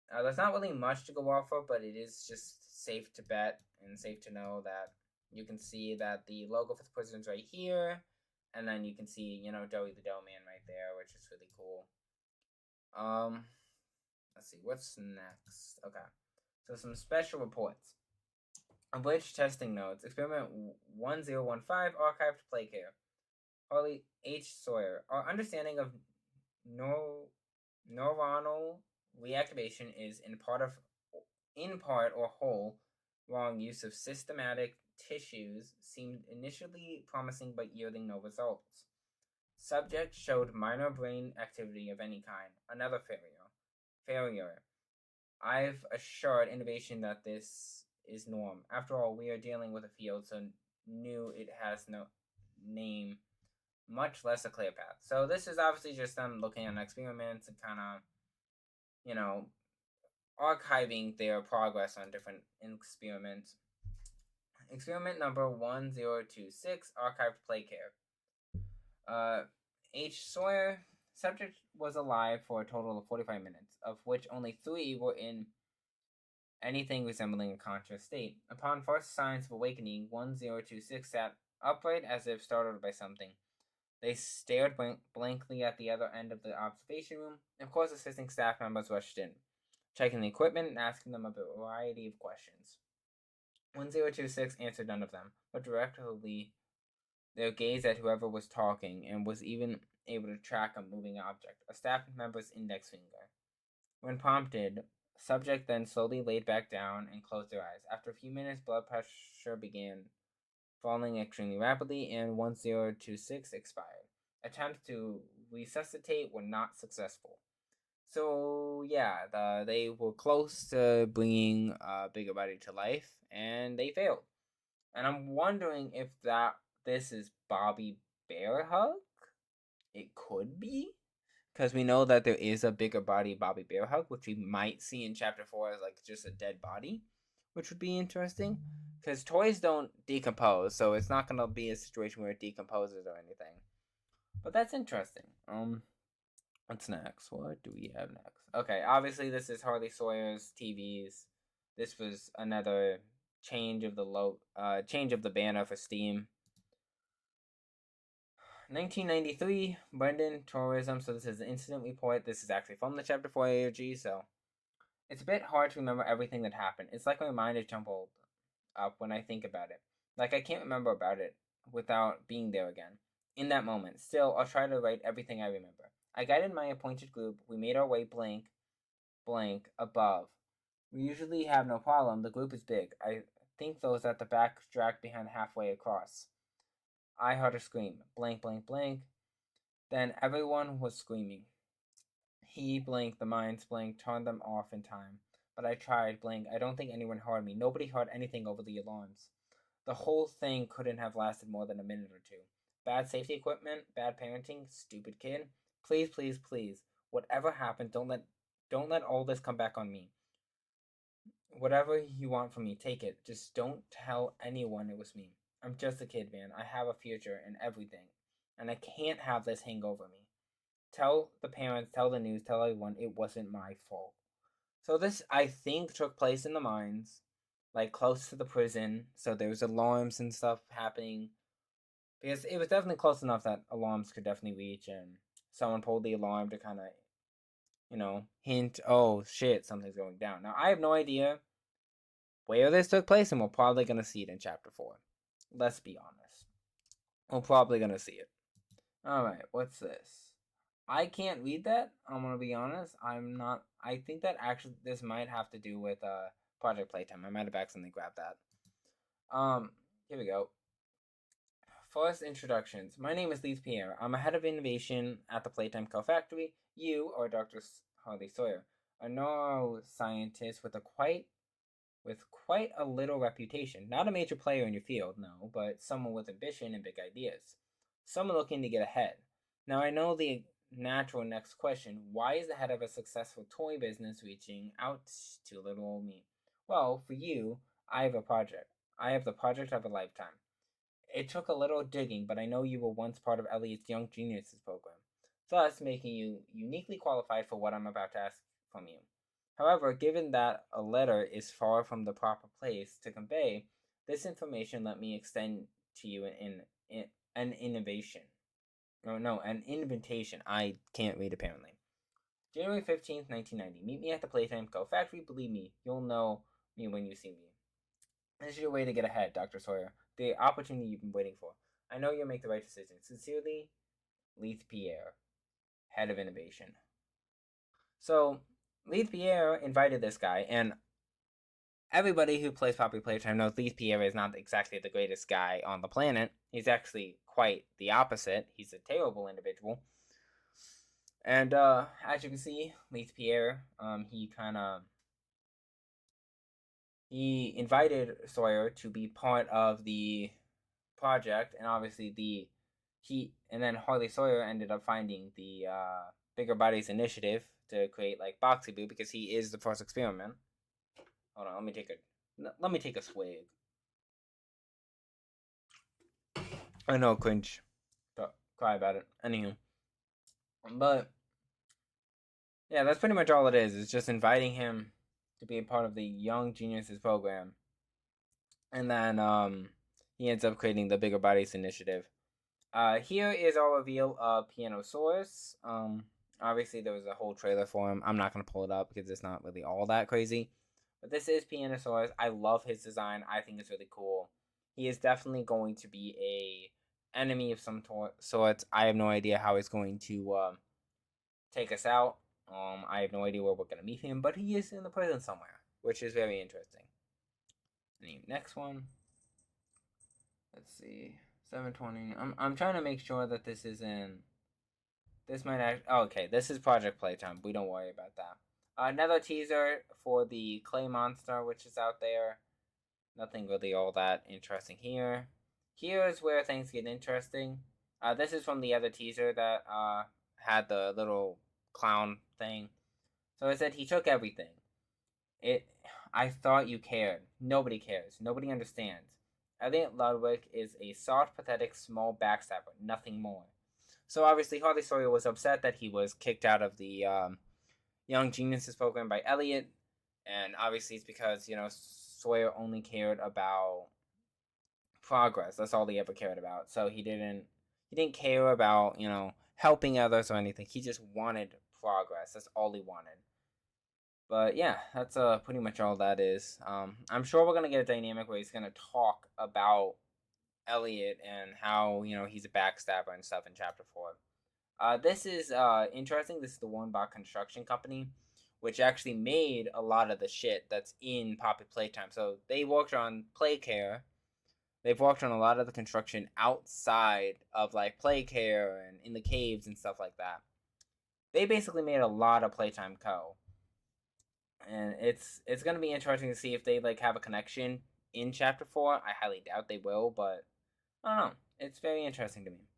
There's not really much to go off of, but it is just safe to bet and safe to know that you can see that the logo for the prison's right here, and then you can see, Doughy the Dough Man right there, which is really cool. Let's see, what's next? Okay. So some special reports. Abridged testing notes. Experiment 1015 archived play care. Harley H. Sawyer. Our understanding of neuronal reactivation is in part or whole wrong use of systematic tissues seemed initially promising but yielding no results. Subject showed minor brain activity of any kind. Another failure. I've assured innovation that this is norm. After all, we are dealing with a field so new it has no name, much less a clear path. So this is obviously just them looking at experiments and kind of, you know, archiving their progress on different experiments. Experiment number 1026, archived play care. H. Sawyer, subject was alive for a total of 45 minutes, of which only 3 were in anything resembling a conscious state. Upon first signs of awakening, 1026 sat upright as if startled by something. They stared blankly at the other end of the observation room. Of course, assisting staff members rushed in, checking the equipment and asking them a variety of questions. 1026 answered none of them, but directly their gaze at whoever was talking and was even able to track a moving object, a staff member's index finger. When prompted, subject then slowly laid back down and closed their eyes. After a few minutes, blood pressure began falling extremely rapidly, and 1026 expired. Attempts to resuscitate were not successful. So yeah, they were close to bringing Bigger Body to life, and they failed. And I'm wondering if this is Bobby Bear Hug. It could be, because we know that there is a bigger body Bobby Bear Hug, which we might see in Chapter 4 as like just a dead body, which would be interesting. Because toys don't decompose, so it's not gonna be a situation where it decomposes or anything. But that's interesting. What's next? What do we have next? Okay, obviously this is Harley Sawyer's TVs. This was another change of the banner for Steam. 1993, Brendan Tourism. So this is an incident report. This is actually from the Chapter 4 AOG, so it's a bit hard to remember everything that happened. It's like my mind is jumbled up when I think about it. Like I can't remember about it without being there again. In that moment. Still, I'll try to write everything I remember. I guided my appointed group. We made our way blank, above. We usually have no problem. The group is big. I think those at the back dragged behind halfway across. I heard a scream. Blank, blank, blank. Then everyone was screaming. He, blank, the mines, blank, turned them off in time. But I tried, blank. I don't think anyone heard me. Nobody heard anything over the alarms. The whole thing couldn't have lasted more than a minute or two. Bad safety equipment, bad parenting, stupid kid. Please, please, please. Whatever happened, don't let all this come back on me. Whatever you want from me, take it. Just don't tell anyone it was me. I'm just a kid, man. I have a future and everything. And I can't have this hang over me. Tell the parents, tell the news, tell everyone it wasn't my fault. So this, I think, took place in the mines, like close to the prison. So there was alarms and stuff happening. Because it was definitely close enough that alarms could definitely reach, and someone pulled the alarm to kind of, hint, oh shit, something's going down. Now, I have no idea where this took place, and we're probably going to see it in Chapter 4. Let's be honest. We're probably going to see it. Alright, what's this? I can't read that. I'm gonna be honest. I'm not. I think that actually this might have to do with Project Playtime. I might have accidentally grabbed that. Here we go. First introductions. My name is Lise Pierre. I'm a head of innovation at the Playtime Co factory. You are Dr. Harley Sawyer, a neuroscientist with quite a little reputation. Not a major player in your field, no, but someone with ambition and big ideas. Someone looking to get ahead. Now I know the natural next question, why is the head of a successful toy business reaching out to little old me? Well, for you, I have a project. I have the project of a lifetime. It took a little digging, but I know you were once part of Elliot's Young Geniuses program, thus making you uniquely qualified for what I'm about to ask from you. However, given that a letter is far from the proper place to convey this information, let me extend to you an innovation. Oh no, an invitation. I can't read apparently. January 15th, 1990. Meet me at the Playtime Co factory. Believe me, you'll know me when you see me. This is your way to get ahead, Dr. Sawyer. The opportunity you've been waiting for. I know you'll make the right decision. Sincerely, Lise Pierre, head of innovation. So, Leith Pierre invited this guy, and everybody who plays Poppy Playtime knows Leith Pierre is not exactly the greatest guy on the planet. He's actually quite the opposite. He's a terrible individual. And as you can see, Leith Pierre, he invited Sawyer to be part of the project, and obviously then Harley Sawyer ended up finding the Bigger Bodies Initiative to create like Boxy Boo because he is the first experiment. Hold on, let me take a swig. I know, cringe. Cry about it. Anywho, but yeah, that's pretty much all it is. It's just inviting him to be a part of the Young Geniuses program, and then he ends up creating the Bigger Bodies Initiative. Here is our reveal of Pianosaurus. Obviously there was a whole trailer for him. I'm not gonna pull it up because it's not really all that crazy. But this is Pianosaurus. I love his design. I think it's really cool. He is definitely going to be a enemy of some sorts. I have no idea how he's going to take us out. I have no idea where we're gonna meet him, but he is in the prison somewhere, which is very interesting. Next one. Let's see. 720. I'm trying to make sure that this is in. This might act. Oh, okay, this is Project Playtime. We don't worry about that. Another teaser for the Clay Monster, which is out there. Nothing really all that interesting here. Here's where things get interesting. This is from the other teaser that had the little clown thing. So it said he took everything. I thought you cared. Nobody cares. Nobody understands. Elliot Ludwig is a soft, pathetic, small backstabber. Nothing more. So obviously, Harley Sawyer was upset that he was kicked out of the Young Geniuses program by Elliot, and obviously it's because Sawyer only cared about progress. That's all he ever cared about. So he didn't care about helping others or anything. He just wanted progress. That's all he wanted. But yeah, that's pretty much all that is. I'm sure we're gonna get a dynamic where he's gonna talk about Elliot and how he's a backstabber and stuff in chapter 4. This is interesting. This is the Warnbach Construction Company, which actually made a lot of the shit that's in Poppy Playtime. So they worked on Playcare. They've worked on a lot of the construction outside of like Playcare and in the caves and stuff like that. They basically made a lot of Playtime Co. And it's gonna be interesting to see if they like have a connection in chapter 4. I highly doubt they will, but I don't know. It's very interesting to me.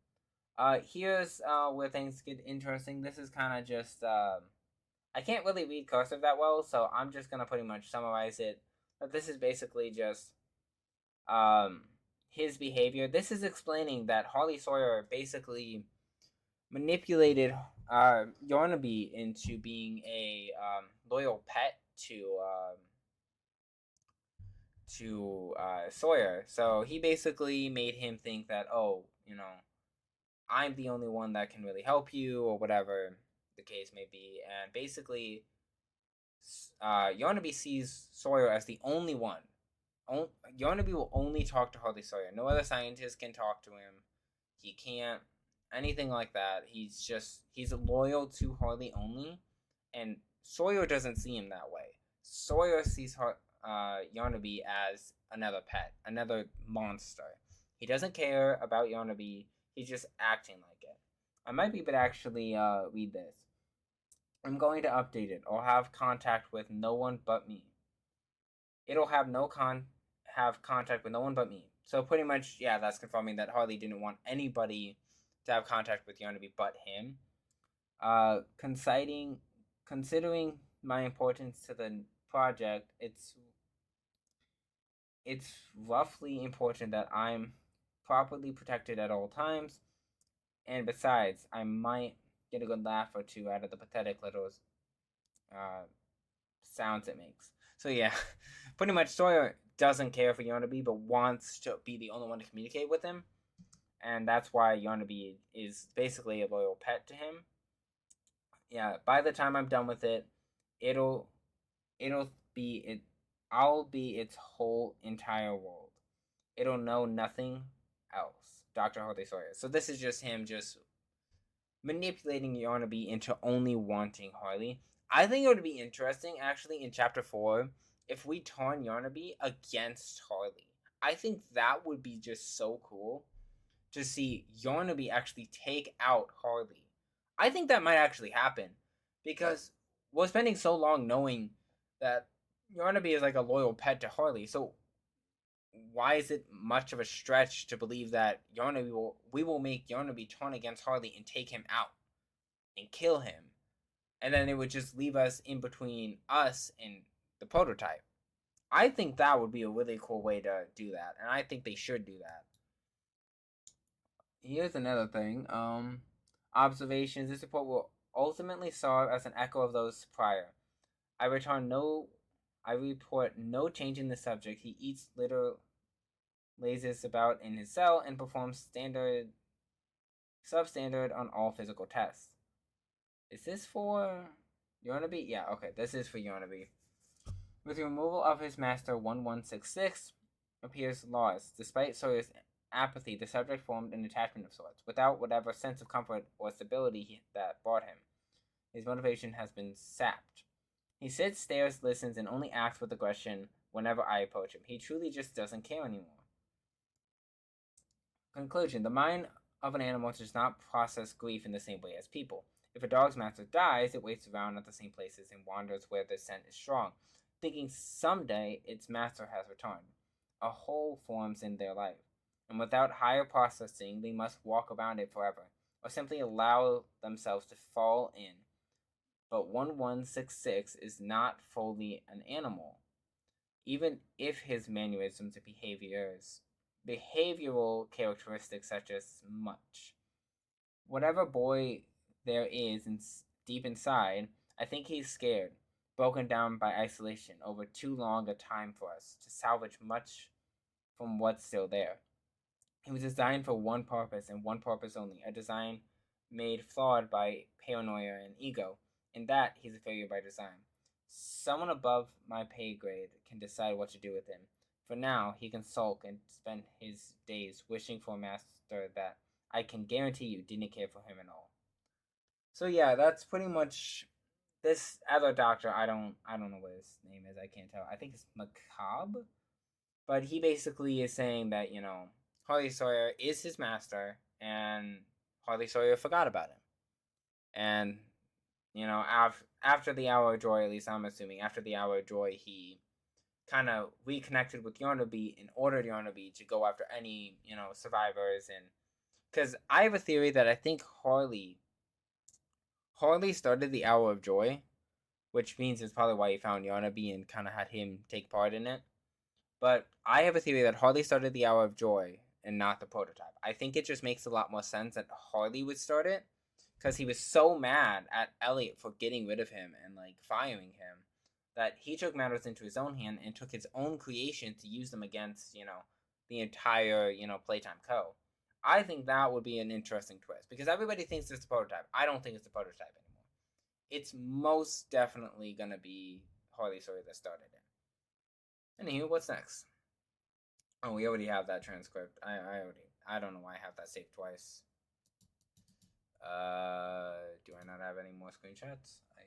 Here's where things get interesting. This is kind of just I can't really read cursive that well, so I'm just gonna pretty much summarize it. But this is basically just his behavior. This is explaining that Harley Sawyer basically manipulated Yarnaby into being a loyal pet to Sawyer. So he basically made him think that, oh, I'm the only one that can really help you, or whatever the case may be. And basically, Yarnaby sees Sawyer as the only one. Yarnaby will only talk to Harley Sawyer. No other scientist can talk to him. He can't anything like that. He's loyal to Harley only, and Sawyer doesn't see him that way. Sawyer sees Yarnaby as another pet, another monster. He doesn't care about Yarnaby. He's just acting like it. I might be able to actually read this. I'm going to update it. I'll have contact with no one but me. It'll have contact with no one but me. So pretty much, yeah, that's confirming that Harley didn't want anybody to have contact with Yarnaby but him. Considering my importance to the project, it's roughly important that I'm properly protected at all times. And besides, I might get a good laugh or two out of the pathetic little sounds it makes. So yeah, pretty much Sawyer doesn't care for Yarnaby, but wants to be the only one to communicate with him. And that's why Yarnaby is basically a loyal pet to him. Yeah, by the time I'm done with it, it'll be it. I'll be its whole entire world. It'll know nothing else. Dr. Harley Sawyer. So this is just him just manipulating Yarnaby into only wanting Harley. I think it would be interesting, actually, in Chapter 4, if we turn Yarnaby against Harley. I think that would be just so cool to see Yarnaby actually take out Harley. I think that might actually happen because we're spending so long knowing that Yarnaby is like a loyal pet to Harley. So why is it much of a stretch to believe that we will make Yarnaby turn against Harley and take him out and kill him? And then it would just leave us in between us and the prototype. I think that would be a really cool way to do that, and I think they should do that. Here's another thing. Observations. This report will ultimately serve as an echo of those prior. I report no change in the subject. He eats litter, lazes about in his cell, and performs substandard on all physical tests. Is this for Yarnaby? Yeah, okay, this is for Yarnaby. With the removal of his master, 1166 appears lost. Despite Sawyer's apathy, the subject formed an attachment of sorts, without whatever sense of comfort or stability that brought him. His motivation has been sapped. He sits, stares, listens, and only acts with aggression whenever I approach him. He truly just doesn't care anymore. Conclusion. The mind of an animal does not process grief in the same way as people. If a dog's master dies, it waits around at the same places and wanders where the scent is strong, thinking someday its master has returned. A hole forms in their life, and without higher processing, they must walk around it forever, or simply allow themselves to fall in. But 1166 is not fully an animal, even if his mannerisms and behavioral characteristics such as much. Whatever boy there is deep inside, I think he's scared, broken down by isolation over too long a time for us to salvage much from what's still there. He was designed for one purpose and one purpose only, a design made flawed by paranoia and ego. In that, he's a failure by design. Someone above my pay grade can decide what to do with him. For now, he can sulk and spend his days wishing for a master that I can guarantee you didn't care for him at all. So yeah, that's pretty much this other doctor. I don't know what his name is. I can't tell. I think it's Macabre, but he basically is saying that Harley Sawyer is his master, and Harley Sawyer forgot about him. And after the Hour of Joy, at least I'm assuming, after the Hour of Joy, he kind of reconnected with Yarnaby and ordered Yarnaby to go after any survivors. And because I have a theory that I think Harley started the Hour of Joy, which means it's probably why he found Yarnaby and kind of had him take part in it. But I have a theory that Harley started the Hour of Joy and not the prototype. I think it just makes a lot more sense that Harley would start it, because he was so mad at Elliot for getting rid of him and firing him that he took matters into his own hand and took his own creation to use them against the entire Playtime Co. I think that would be an interesting twist, because everybody thinks it's the prototype. I don't think it's the prototype anymore. It's most definitely gonna be Harley Sawyer that started it. Anywho, what's next? Oh, we already have that transcript. I don't know why I have that saved twice. Do I not have any more screenshots? I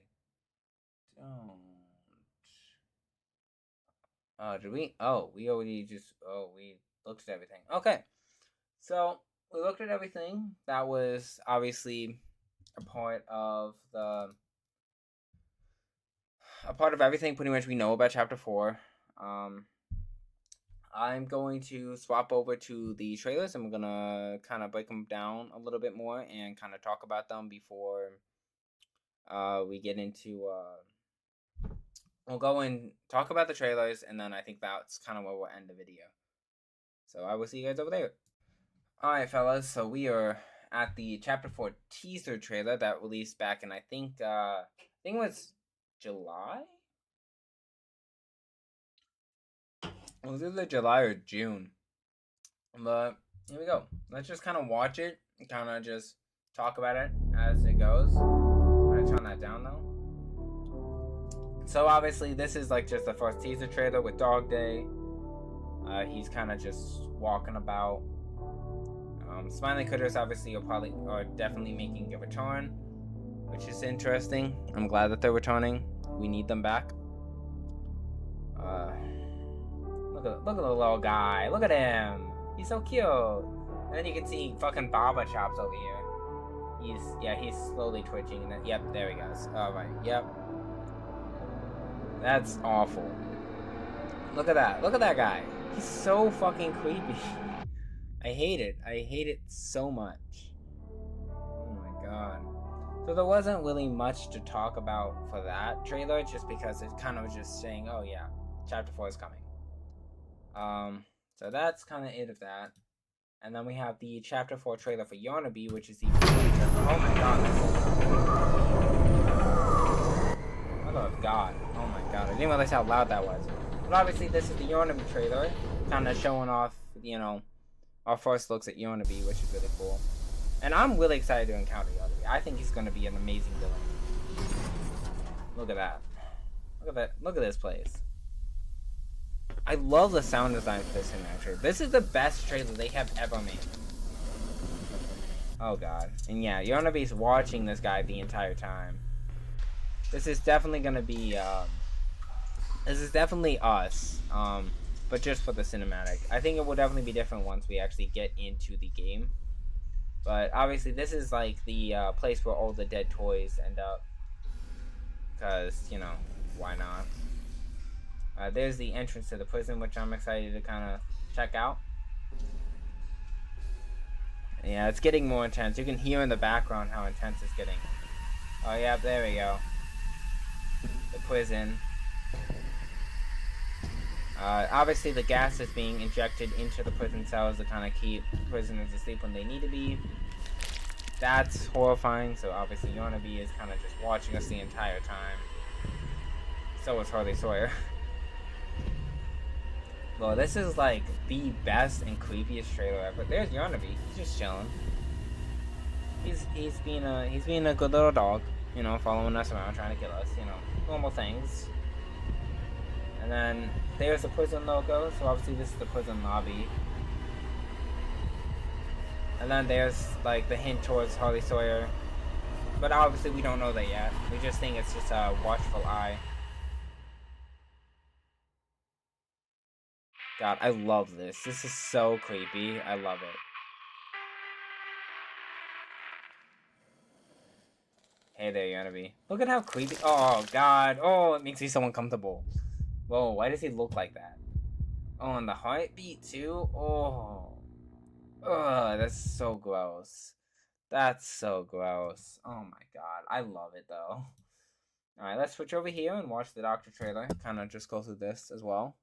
don't. Oh, did we? Oh, we already we looked at everything. Okay. So, we looked at everything. That was obviously a part of everything pretty much we know about Chapter 4. I'm going to swap over to the trailers, and we're going to kind of break them down a little bit more and kind of talk about them before we get into... we'll go and talk about the trailers, and then I think that's kind of where we'll end the video. So I will see you guys over there. Alright, fellas, so we are at the Chapter 4 teaser trailer that released back in, I think it was July? It was either July or June. But here we go. Let's just kind of watch it and kind of just talk about it as it goes. I'm going to turn that down though. So obviously this is just the first teaser trailer with Dog Day. He's kind of just walking about. Smiling Critters obviously are definitely making a return. which is interesting. I'm glad that they're returning. We need them back. Look at the little guy. Look at him. He's so cute. And then you can see fucking Baba Chops over here. He's slowly twitching. And then, yep, there he goes. All right, yep. That's awful. Look at that. Look at that guy. He's so fucking creepy. I hate it. I hate it so much. Oh my god. So there wasn't really much to talk about for that trailer, just because it kind of was just saying, oh yeah, Chapter 4 is coming. So that's kind of it of that. And then we have the Chapter 4 trailer for Yarnaby, which is the... Oh my god. Oh god. Oh my god. I didn't realize how loud that was. But obviously this is the Yarnaby trailer, kind of showing off, you know, our first looks at Yarnaby, which is really cool. And I'm really excited to encounter Yarnaby. I think he's going to be an amazing villain. Look at that. Look at that. Look at this place. I love the sound design for this cinematic trailer. This is the best trailer they have ever made. Oh god. And yeah, Yarnaby's watching this guy the entire time. This is definitely gonna be, this is definitely us, but just for the cinematic. I think it will definitely be different once we actually get into the game. But obviously this is like the place where all the dead toys end up. Because, you know, why not? There's the entrance to the prison, which I'm excited to kind of check out. Yeah, it's getting more intense. You can hear in the background how intense it's getting. Oh yeah, there we go. The prison. Obviously the gas is being injected into the prison cells to kind of keep prisoners asleep when they need to be. That's horrifying, so obviously Yarnaby is kind of just watching us the entire time. So is Harley Sawyer. Well, this is like the best and creepiest trailer ever. There's Yarnaby. He's just chilling. He's being a good little dog, you know, following us around, trying to kill us, you know, normal things. And then there's the prison logo, so obviously this is the prison lobby. And then there's like the hint towards Harley Sawyer, but obviously we don't know that yet. We just think it's just a watchful eye. God, I love this. This is so creepy. I love it. Hey there, Yarnaby. Look at how creepy. Oh, God. Oh, it makes me so uncomfortable. Whoa, why does he look like that? Oh, and the heartbeat, too? Oh. Ugh, that's so gross. That's so gross. Oh, my God. I love it, though. Alright, let's switch over here and watch the Doctor trailer. Kind of just go through this as well.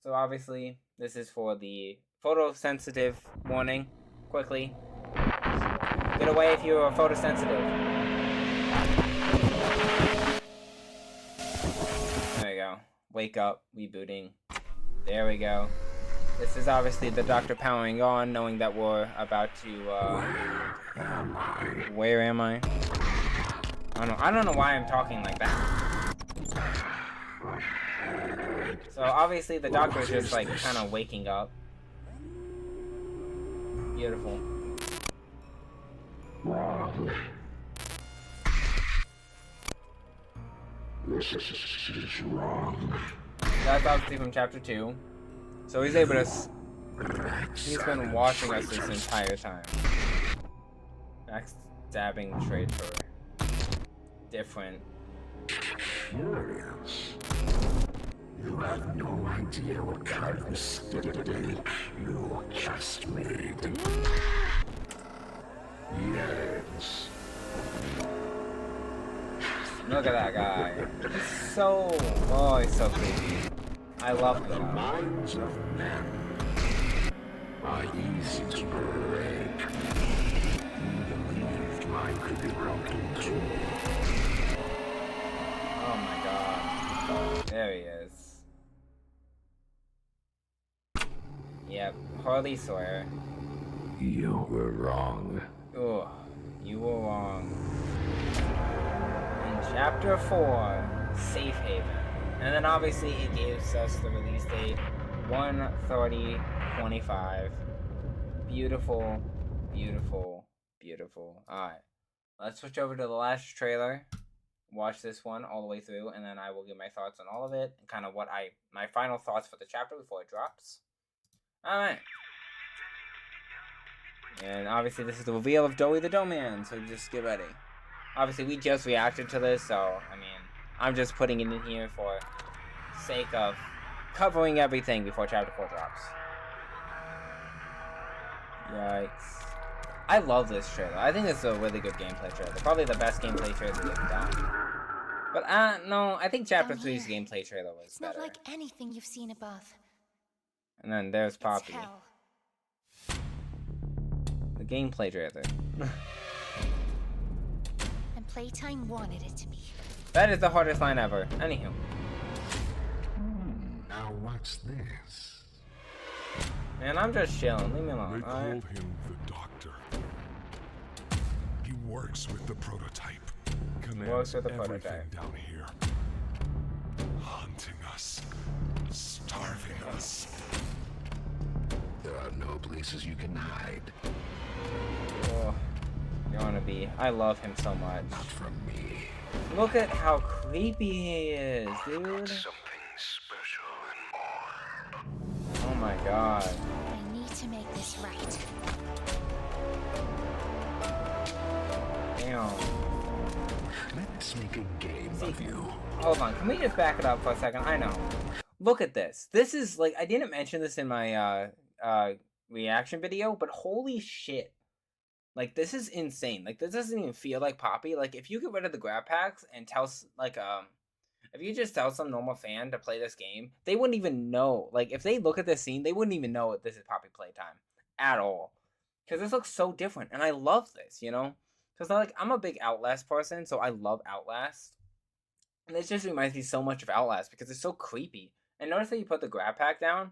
So obviously, this is for the photosensitive warning. Quickly. Get away if you're photosensitive. There we go. Wake up. Rebooting. There we go. This is obviously the Doctor powering on, knowing that we're about to, Where am I? I don't know why I'm talking like that. So obviously the Doctor is just like kind of waking up. Beautiful. This is wrong. That's obviously from Chapter 2. So he's able to... He's been watching us this entire time. Backstabbing traitor. Different. Curious. You have no idea what kind of mistake you just made. Yes. Look at that guy. He's so... Oh, he's so creepy. I love The him. minds of men are easy to break. You believed mine could be broken too. Oh my god. There he is. Yep, Harley Sawyer. You were wrong. Oh, you were wrong. In Chapter 4, Safe Haven. And then obviously it gives us the release date, 1/30/25. Beautiful, beautiful, beautiful. Alright, let's switch over to the last trailer. Watch this one all the way through, and then I will give my thoughts on all of it and kind of my final thoughts for the chapter before it drops. All right. And obviously, this is the reveal of Doughy the Dough Man, so just get ready. Obviously, we just reacted to this, so I mean, I'm just putting it in here for sake of covering everything before chapter 4 drops. Yikes. I love this trailer. I think it's a really good gameplay trailer. Probably the best gameplay trailer they've done. But no, I think chapter 3's gameplay trailer was better. It's not like anything you've seen above. And then there's Poppy. It's hell. The gameplay trailer. And Playtime wanted it to be. That is the hardest line ever. Anywho. Now what's this? Man, I'm just chilling. Leave me alone. They called him the Doctor. He works with the prototype. Commands everything down here. Hunting us. Starving us. There are no places you can hide. Oh, I love him so much. Not from me. Look at how creepy he is, dude. Something special and more. Oh my god. I need to make this right. Damn. Let's make a game of you. Hold on, can we just back it up for a second? I know. Look at this. This is like, I didn't mention this in my reaction video, but holy shit. Like, this is insane. Like, this doesn't even feel like Poppy. Like, if you get rid of the grab packs and tell, like, if you just tell some normal fan to play this game, they wouldn't even know. Like, if they look at this scene, they wouldn't even know this is Poppy Playtime at all. Because this looks so different, and I love this, you know? Because, like, I'm a big Outlast person, so I love Outlast. And this just reminds me so much of Outlast, because it's so creepy. And notice that you put the grab pack down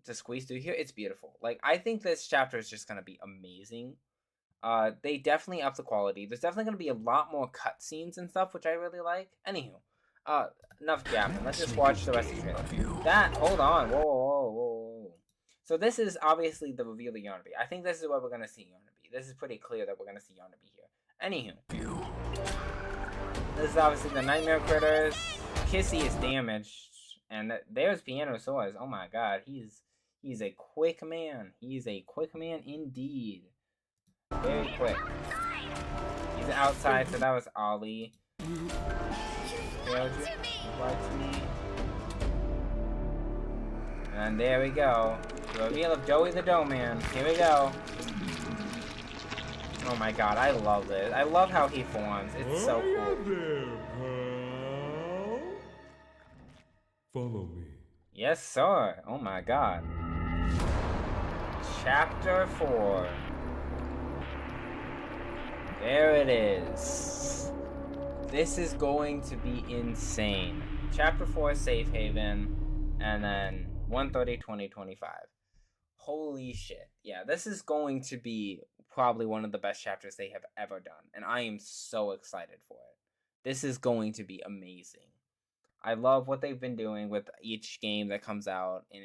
to squeeze through here. It's beautiful. Like, I think this chapter is just going to be amazing. They definitely up the quality. There's definitely going to be a lot more cutscenes and stuff, which I really like. Anywho, enough gapping. Let's just watch the rest of the trailer. Hold on. Whoa. So this is obviously the reveal of Yarnaby. I think this is where we're going to see Yarnaby. This is pretty clear that we're going to see Yarnaby here. Anywho, this is obviously the Nightmare Critters. Kissy is damaged. And there's Pianosaurus. Oh my god, he's a quick man. He's a quick man indeed. Very quick. He's outside, so that was Ollie. Failed you. Lied to me. And there we go. The reveal of Doughy the Dough Man. Here we go. Oh my god, I love this. I love how he forms. It's so cool. Follow me. Yes, sir. Oh my god. Chapter 4. There it is. This is going to be insane. Chapter 4, Safe Haven. And then 1/30/2025. Holy shit. Yeah, this is going to be probably one of the best chapters they have ever done. And I am so excited for it. This is going to be amazing. I love what they've been doing with each game that comes out, and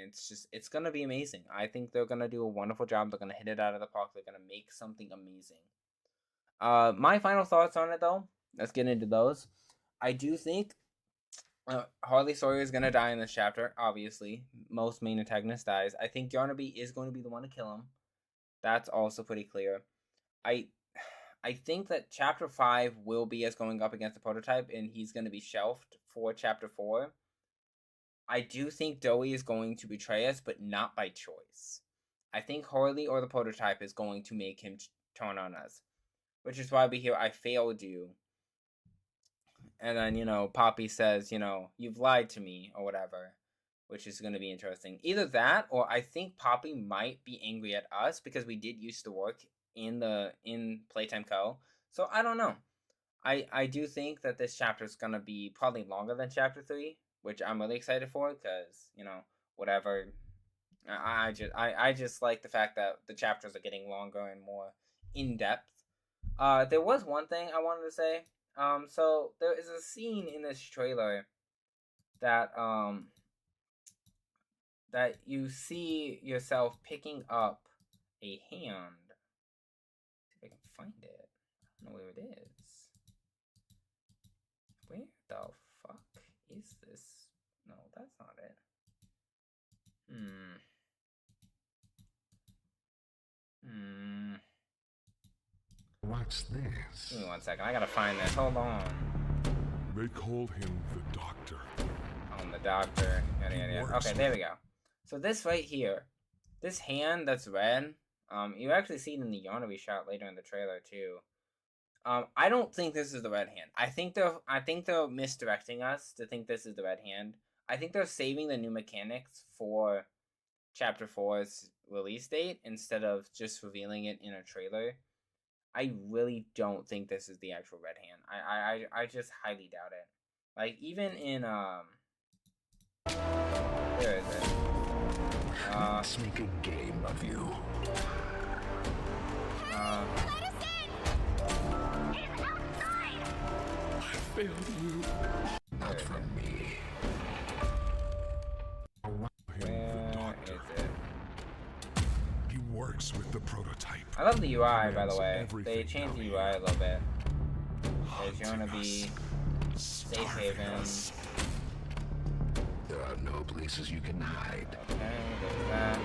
it's going to be amazing. I think they're going to do a wonderful job. They're going to hit it out of the park. They're going to make something amazing. My final thoughts on it, though, let's get into those. I do think Harley Sawyer is going to die in this chapter, obviously. Most main antagonist dies. I think Yarnaby is going to be the one to kill him. That's also pretty clear. I think that Chapter 5 will be us going up against the prototype, and he's going to be shelved for Chapter 4. I do think Doughy is going to betray us, but not by choice. I think Harley or the prototype is going to make him turn on us. Which is why we hear, I failed you. And then, Poppy says, you've lied to me, or whatever. Which is going to be interesting. Either that, or I think Poppy might be angry at us, because we did used to work in Playtime Co. So I don't know. I do think that this chapter is gonna be probably longer than chapter 3, which I'm really excited for, because whatever. I just like the fact that the chapters are getting longer and more in depth. There was one thing I wanted to say. So there is a scene in this trailer that that you see yourself picking up a hand. I can find it. I don't know where it is. is this? No, that's not it. What's this? Give me 1 second. I gotta find this. Hold on. They called him the Doctor. The Doctor. Okay, there we go. So this right here, this hand that's red, you actually see it in the Yarnaby shot later in the trailer too. I don't think this is the red hand. I think they're misdirecting us to think this is the red hand. I think they're saving the new mechanics for Chapter 4's release date instead of just revealing it in a trailer. I really don't think this is the actual red hand. I just highly doubt it. Like, even in, where is it? Let's make a game of you. I failed you. Not from me. Where is it? He works with the prototype. I love the UI, by the Commands way. everything They changed the down UI a here. little bit. There's Haunting Yarnaby, us, Safe starving Haven. us. There are no places you can hide. Okay, there's that.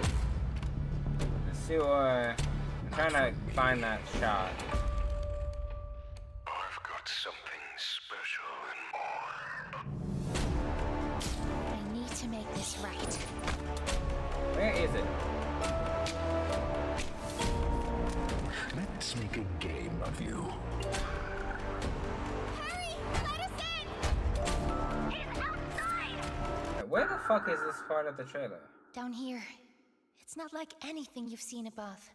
The sewer. I'm trying to find that shot. I've got something special and more. I need to make this right. Where is it? Let's make a game of you. Hurry! Let us in! He's outside! Where the fuck is this part of the trailer? Down here. It's not like anything you've seen above.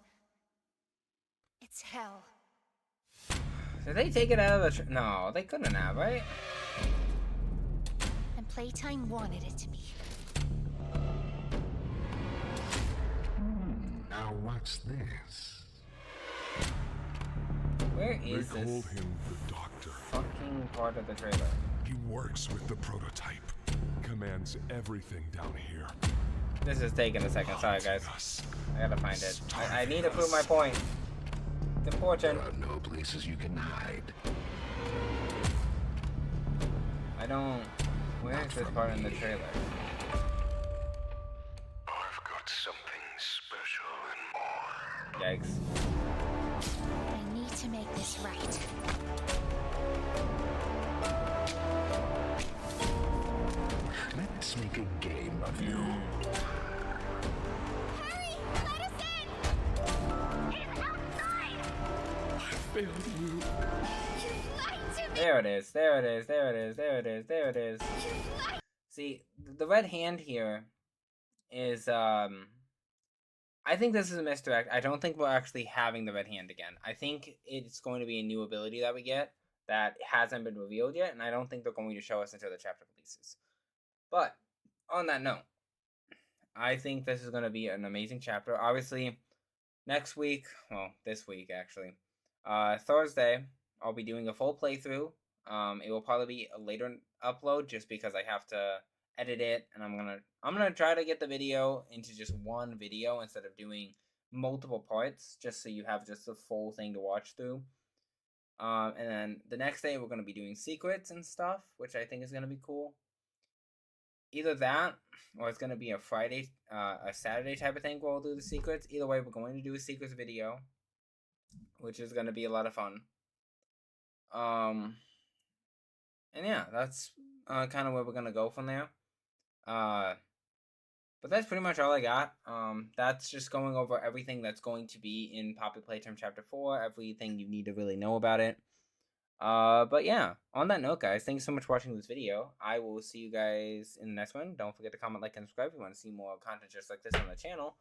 It's hell. Did they take it out of the no, they couldn't have, right? And Playtime wanted it to be. Now what's this? Where They is called this him the Doctor. fucking part of the trailer? He works with the prototype. Commands everything down here. This is taking a second. Sorry, guys. Haunting us, I gotta find it. I starving need to prove us. my point. It's important. There are no places you can hide. I don't. Where is this part in the trailer? I've got something special and more. Yikes. I need to make this right. Let's make a game of you. Hurry! Let us in! He's outside! I failed you. You lied to me! There it is. There it is. There it is. There it is. There it is. You lied! See, the red hand here is I think this is a misdirect. I don't think we're actually having the red hand again. I think it's going to be a new ability that we get that hasn't been revealed yet, and I don't think they're going to show us until the chapter releases. But on that note, I think this is going to be an amazing chapter. Obviously, next week, well, this week actually, Thursday, I'll be doing a full playthrough. It will probably be a later upload just because I have to edit it, and I'm gonna try to get the video into just one video instead of doing multiple parts, just so you have just the full thing to watch through. And then the next day we're gonna be doing secrets and stuff, which I think is gonna be cool. Either that, or it's gonna be a Friday, a Saturday type of thing where we'll do the secrets. Either way, we're going to do a secrets video, which is gonna be a lot of fun. And yeah, that's kind of where we're gonna go from there. But that's pretty much all I got. That's just going over everything that's going to be in Poppy Playtime Chapter 4, everything you need to really know about it. But yeah, on that note, guys, thanks so much for watching this video. I will see you guys in the next one. Don't forget to comment, like, and subscribe if you want to see more content just like this on the channel.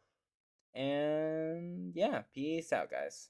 And yeah, peace out, guys.